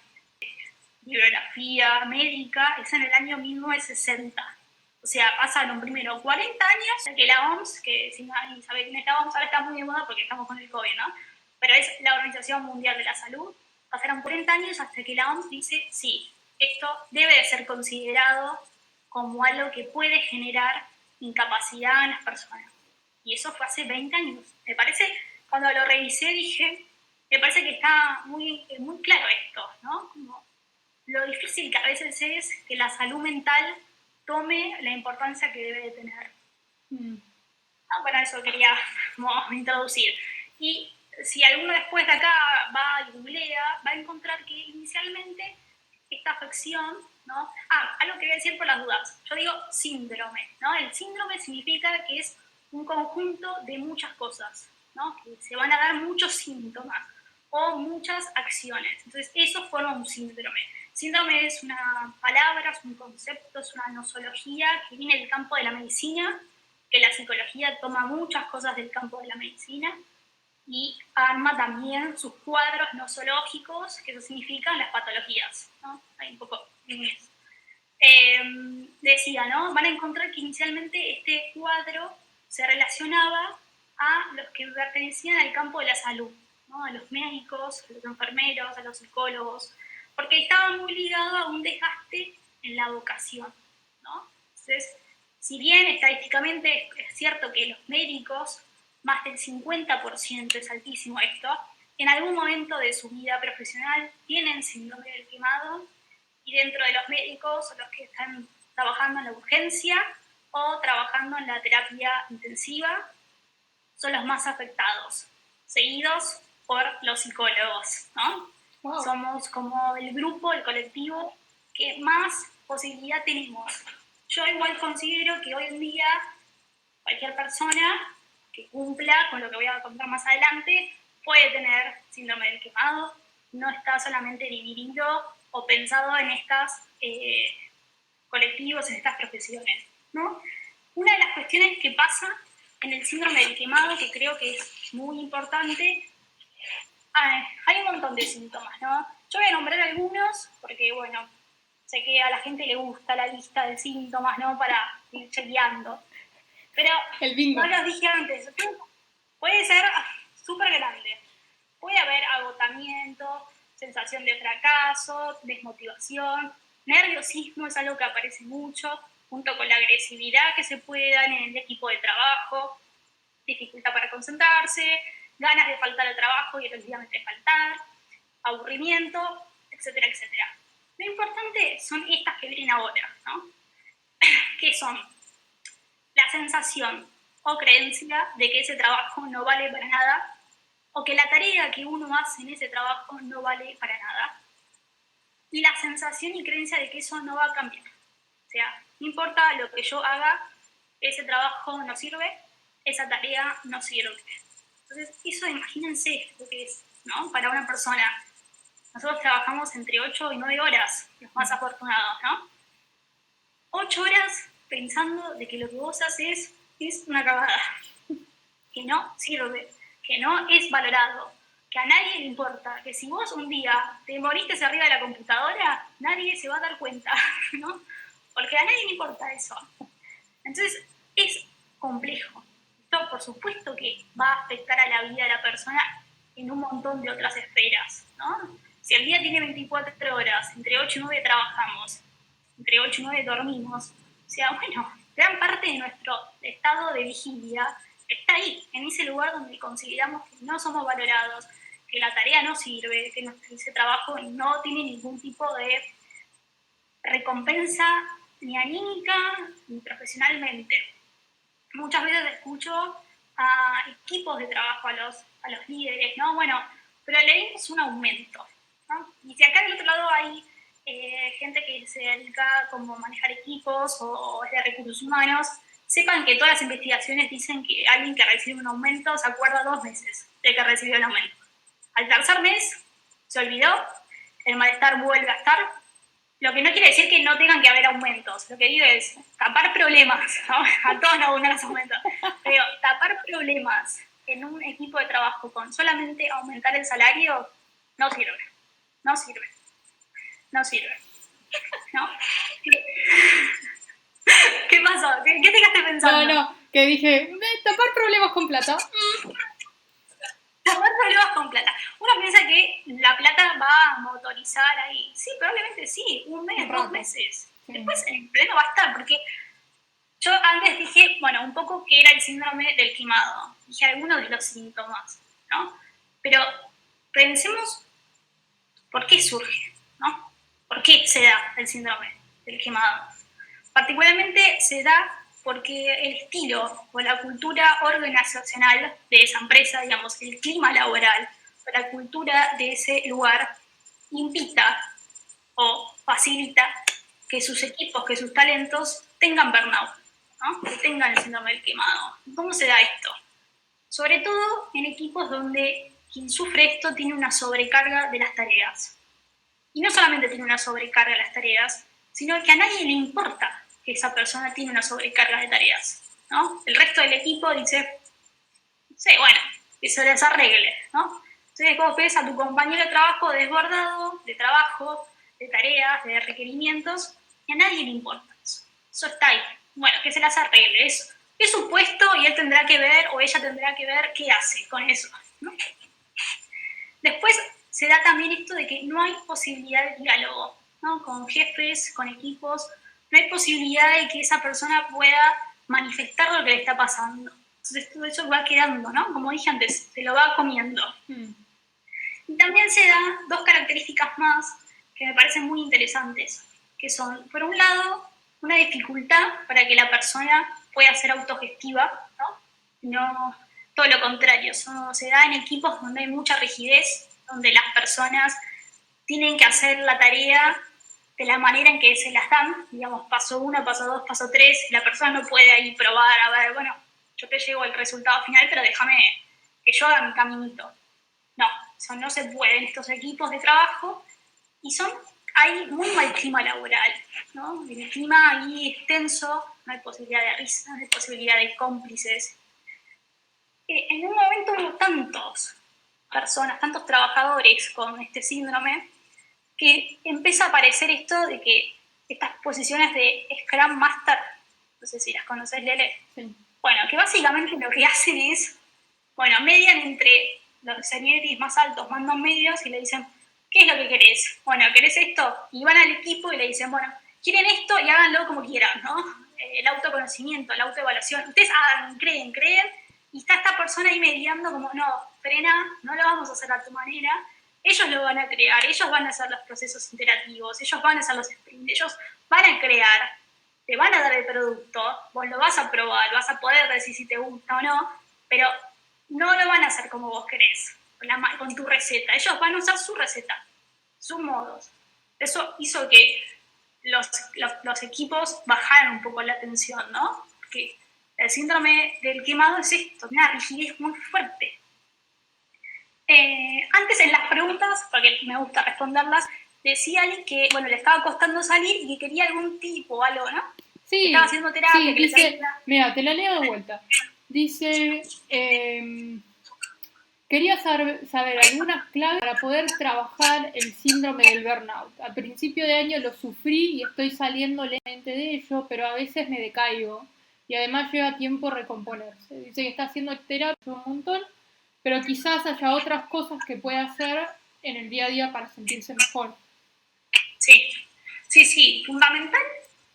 bibliografía médica es en el año 1960. O sea, pasaron primero 40 años que la OMS, que si nadie sabe quién es la OMS, ahora está muy de moda porque estamos con el COVID, ¿no? Pero es la Organización Mundial de la Salud. Pasaron 40 años hasta que la OMS dice, sí, esto debe de ser considerado como algo que puede generar incapacidad en las personas. Y eso fue hace 20 años. Me parece, cuando lo revisé dije, me parece que está muy, muy claro esto, ¿no? Como lo difícil que a veces es que la salud mental tome la importancia que debe de tener. Bueno, eso quería como introducir. Y si alguno después de acá va y googlea, va a encontrar que inicialmente esta afección, ¿no? Algo que voy a decir por las dudas. Yo digo síndrome, ¿no? El síndrome significa que es un conjunto de muchas cosas, ¿no? Que se van a dar muchos síntomas o muchas acciones. Entonces, eso forma un síndrome. Síndrome es una palabra, es un concepto, es una nosología que viene del campo de la medicina, que la psicología toma muchas cosas del campo de la medicina y arma también sus cuadros nosológicos, que eso significan las patologías, ¿no? Hay un poco decía, ¿no? Van a encontrar que inicialmente este cuadro se relacionaba a los que pertenecían al campo de la salud, ¿no? A los médicos, a los enfermeros, a los psicólogos, porque estaba muy ligado a un desgaste en la vocación, ¿no? Entonces, si bien estadísticamente es cierto que los médicos, más del 50%, es altísimo esto, en algún momento de su vida profesional tienen síndrome del quemado, y dentro de los médicos, los que están trabajando en la urgencia o trabajando en la terapia intensiva, son los más afectados, seguidos por los psicólogos, ¿no? Wow. Somos como el grupo, el colectivo que más posibilidad tenemos. Yo igual considero que hoy en día cualquier persona que cumpla con lo que voy a contar más adelante puede tener síndrome del quemado, no está solamente dividido o pensado en estos colectivos, en estas profesiones, ¿no? Una de las cuestiones que pasa en el síndrome del quemado, que creo que es muy importante, hay un montón de síntomas, ¿no? Yo voy a nombrar algunos porque, bueno, sé que a la gente le gusta la lista de síntomas, ¿no? Para ir chequeando. Pero no los dije antes, puede ser súper grande. Puede haber agotamiento, sensación de fracaso, desmotivación, nerviosismo es algo que aparece mucho, junto con la agresividad que se puede dar en el equipo de trabajo, dificultad para concentrarse, ganas de faltar al trabajo y efectivamente faltar, aburrimiento, etcétera, etcétera. Lo importante son estas que vienen ahora, ¿no? Que son la sensación o creencia de que ese trabajo no vale para nada, o que la tarea que uno hace en ese trabajo no vale para nada, y la sensación y creencia de que eso no va a cambiar. O sea, no importa lo que yo haga, ese trabajo no sirve, esa tarea no sirve. Entonces, eso imagínense lo que es, ¿no? Para una persona. Nosotros trabajamos entre 8 y 9 horas, los más afortunados, ¿no? 8 horas pensando de que lo que vos haces es una cagada, que no sirve, que no es valorado, que a nadie le importa, que si vos un día te moriste arriba de la computadora, nadie se va a dar cuenta, ¿no? Porque a nadie le importa eso. Entonces, es complejo. Esto, por supuesto, que va a afectar a la vida de la persona en un montón de otras esferas, ¿no? Si el día tiene 24 horas, entre 8 y 9 trabajamos, entre 8 y 9 dormimos, o sea, bueno, gran parte de nuestro estado de vigilia está ahí, en ese lugar donde consideramos que no somos valorados, que la tarea no sirve, que ese trabajo no tiene ningún tipo de recompensa ni anímica ni profesionalmente. Muchas veces escucho a equipos de trabajo, a los líderes, ¿no? Bueno, pero le dimos un aumento, ¿no? Y si acá del otro lado hay gente que se dedica como a manejar equipos o es de recursos humanos, sepan que todas las investigaciones dicen que alguien que recibe un aumento se acuerda 2 meses de que recibió el aumento. Al tercer mes se olvidó, el malestar vuelve a estar, lo que no quiere decir que no tengan que haber aumentos. Lo que digo es tapar problemas, ¿no? A todos nos gustan los aumentos. Pero tapar problemas en un equipo de trabajo con solamente aumentar el salario, no sirve. No sirve. No sirve. ¿No? ¿Qué pasó? ¿Qué te quedaste pensando? No, que dije, tapar problemas con plata. Tapar problemas con plata. Uno piensa que la plata va a motorizar ahí. Sí, probablemente sí, un mes, 2 meses. Sí. Después el problema va a estar, porque yo antes dije, bueno, un poco que era el síndrome del quemado. Dije algunos de los síntomas, ¿no? Pero pensemos por qué surge, ¿no? ¿Por qué se da el síndrome del quemado? Particularmente se da porque el estilo o la cultura organizacional de esa empresa, digamos, el clima laboral o la cultura de ese lugar invita o facilita que sus equipos, que sus talentos tengan burnout, ¿no? Que tengan el síndrome del quemado. ¿Cómo se da esto? Sobre todo en equipos donde quien sufre esto tiene una sobrecarga de las tareas. Y no solamente tiene una sobrecarga de las tareas, sino que a nadie le importa que esa persona tiene una sobrecarga de tareas, ¿no? El resto del equipo dice, sí, bueno, que se les arregle, ¿no? Entonces vos ves a tu compañero de trabajo desbordado, de trabajo, de tareas, de requerimientos, y a nadie le importa eso. Eso está ahí. Bueno, que se las arregle. Es su puesto y él tendrá que ver, o ella tendrá que ver qué hace con eso, ¿no? Después se da también esto de que no hay posibilidad de diálogo, ¿no? Con jefes, con equipos, no hay posibilidad de que esa persona pueda manifestar lo que le está pasando. Entonces todo eso va quedando, ¿no? Como dije antes, se lo va comiendo. Y también se dan 2 características más que me parecen muy interesantes, que son, por un lado, una dificultad para que la persona pueda ser autogestiva, ¿no? No todo lo contrario, se da en equipos donde hay mucha rigidez, donde las personas tienen que hacer la tarea de la manera en que se las dan, digamos, paso 1, paso 2, paso 3, la persona no puede ahí probar, a ver, bueno, yo te llevo el resultado final, pero déjame que yo haga mi caminito. No, eso no se puede en estos equipos de trabajo y hay muy mal clima laboral, ¿no? El clima ahí es tenso, no hay posibilidad de risa, no hay posibilidad de cómplices. En un momento hubo tantos trabajadores con este síndrome, que empieza a aparecer esto de que estas posiciones de Scrum Master, no sé si las conoces, Lele, sí. Bueno, que básicamente lo que hacen es, bueno, median entre los seniorities más altos, mandos medios, y le dicen, ¿qué es lo que querés? Bueno, ¿querés esto? Y van al equipo y le dicen, bueno, quieren esto y háganlo como quieran, ¿no? El autoconocimiento, la autoevaluación. Ustedes hagan, creen, y está esta persona ahí mediando como, no, frena, no lo vamos a hacer a tu manera. Ellos lo van a crear, ellos van a hacer los procesos iterativos, ellos van a hacer los sprints, ellos van a crear, te van a dar el producto, vos lo vas a probar, vas a poder decir si te gusta o no, pero no lo van a hacer como vos querés, con tu receta. Ellos van a usar su receta, sus modos. Eso hizo que los equipos bajaran un poco la tensión, ¿no? Porque el síndrome del quemado es esto, una rigidez muy fuerte. Antes en las preguntas, porque me gusta responderlas, decía alguien que, bueno, le estaba costando salir y que quería algún tipo o algo, ¿no? Sí, que estaba haciendo terapia, sí, que dice, mira, te la leo de vuelta. Dice, quería saber algunas claves para poder trabajar el síndrome del burnout. Al principio de año lo sufrí y estoy saliendo lentamente de ello, pero a veces me decaigo y además lleva tiempo recomponerse. Dice que está haciendo terapia un montón, pero quizás haya otras cosas que pueda hacer en el día a día para sentirse mejor. Sí, fundamental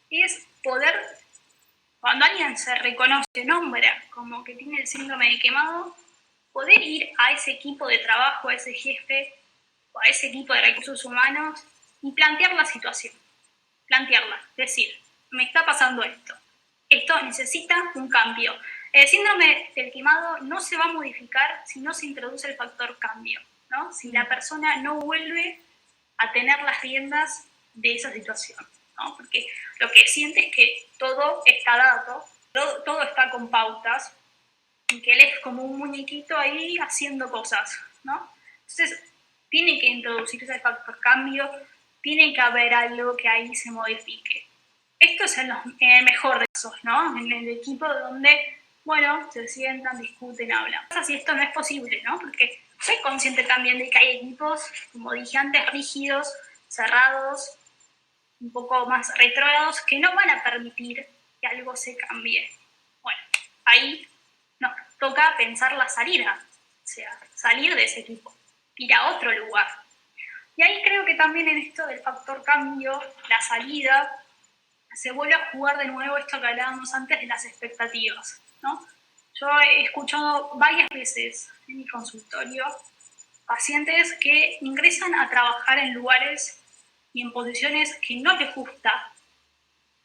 es poder, cuando alguien se reconoce, nombra como que tiene el síndrome de quemado, poder ir a ese equipo de trabajo, a ese jefe o a ese equipo de recursos humanos y plantear la situación. Plantearla, decir, me está pasando esto necesita un cambio. El síndrome del quemado no se va a modificar si no se introduce el factor cambio, ¿no? Si la persona no vuelve a tener las riendas de esa situación, ¿no? Porque lo que siente es que todo está dado, todo está con pautas, y que él es como un muñequito ahí haciendo cosas, ¿no? Entonces, tiene que introducirse el factor cambio, tiene que haber algo que ahí se modifique. Esto es en el mejor de casos, ¿no? En el equipo donde Bueno, se sientan, discuten, hablan. Así esto no es posible, ¿no? Porque soy consciente también de que hay equipos, como dije antes, rígidos, cerrados, un poco más retrógrados, que no van a permitir que algo se cambie. Bueno, ahí nos toca pensar la salida, o sea, salir de ese equipo, ir a otro lugar. Y ahí creo que también en esto del factor cambio, la salida, se vuelve a jugar de nuevo esto que hablábamos antes de las expectativas, ¿no? Yo he escuchado varias veces en mi consultorio pacientes que ingresan a trabajar en lugares y en posiciones que no les gusta,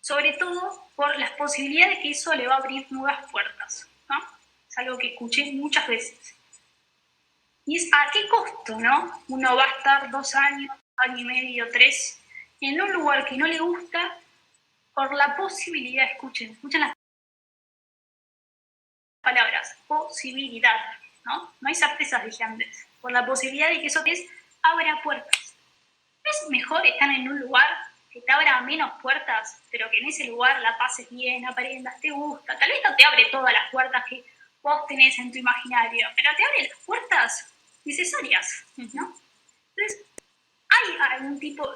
sobre todo por las posibilidades que eso le va a abrir nuevas puertas, ¿no? Es algo que escuché muchas veces. Y es a qué costo, ¿no? Uno va a estar 2 años, año y medio, 3, en un lugar que no le gusta por la posibilidad, escuchen las palabras, posibilidad, ¿no? No hay certezas, dije antes, por la posibilidad de que eso es abra puertas. ¿No es mejor estar en un lugar que te abra menos puertas, pero que en ese lugar la pases bien, aprendas, te gusta? Tal vez no te abre todas las puertas que vos tenés en tu imaginario, pero te abre las puertas necesarias, ¿no? Entonces, hay algún tipo, o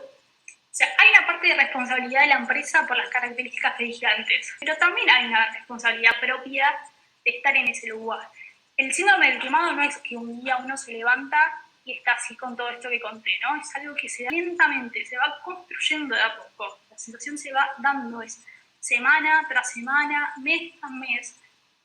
sea, hay una parte de responsabilidad de la empresa por las características que dije antes, pero también hay una responsabilidad propia de estar en ese lugar. El síndrome del quemado no es que un día uno se levanta y está así con todo esto que conté, ¿no? Es algo que se da lentamente, se va construyendo de a poco. La situación se va dando, es semana tras semana, mes tras mes,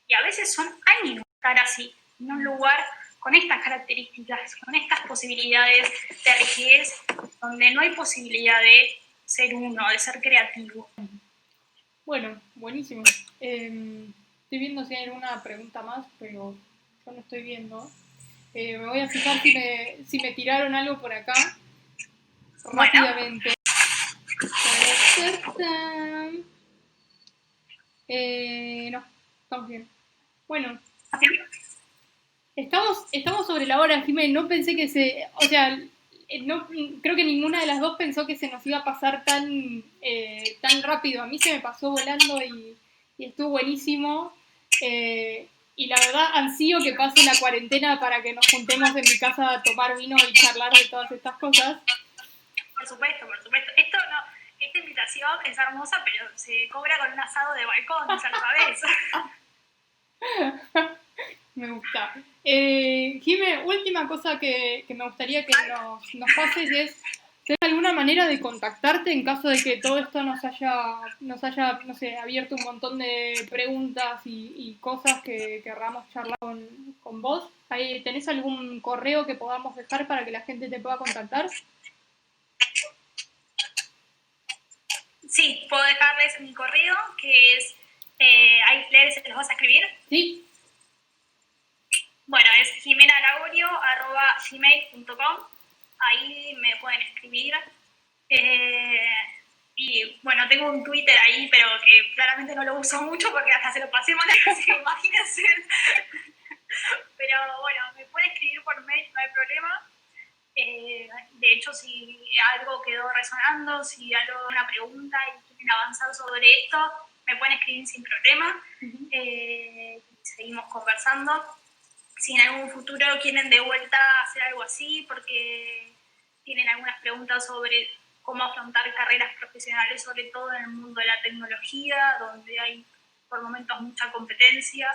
y a veces son años estar así, en un lugar con estas características, con estas posibilidades de rigidez, donde no hay posibilidad de ser uno, de ser creativo. Bueno, buenísimo. Estoy viendo si hay alguna pregunta más, pero yo no estoy viendo. Me voy a fijar si me tiraron algo por acá rápidamente. No, estamos bien. Bueno, estamos sobre la hora, Jimé. No pensé que o sea, no, creo que ninguna de las dos pensó que se nos iba a pasar tan rápido. A mí se me pasó volando y estuvo buenísimo. Y la verdad, ansío que pase la cuarentena para que nos juntemos en mi casa a tomar vino y charlar de todas estas cosas. Por supuesto, por supuesto. Esto no, esta invitación es hermosa, pero se cobra con un asado de balcón, ya lo sabés. Me gusta. Jimé, última cosa que me gustaría que nos pases es, ¿tenés alguna manera de contactarte en caso de que todo esto nos haya no sé, abierto un montón de preguntas y cosas que querramos charlar con vos? ¿Tenés algún correo que podamos dejar para que la gente te pueda contactar? Sí, puedo dejarles mi correo, que es, ahí se los vas a escribir. Sí. Bueno, es jimenalagorio@gmail.com. Ahí me pueden escribir. Y bueno, tengo un Twitter ahí, pero que claramente no lo uso mucho porque hasta se lo pasé mal, así que imagínense. Pero bueno, me pueden escribir por mail, no hay problema. De hecho, si algo quedó resonando, si algo, una pregunta y quieren avanzar sobre esto, me pueden escribir sin problema. Seguimos conversando. Si en algún futuro quieren de vuelta hacer algo así, porque tienen algunas preguntas sobre cómo afrontar carreras profesionales, sobre todo en el mundo de la tecnología, donde hay por momentos mucha competencia,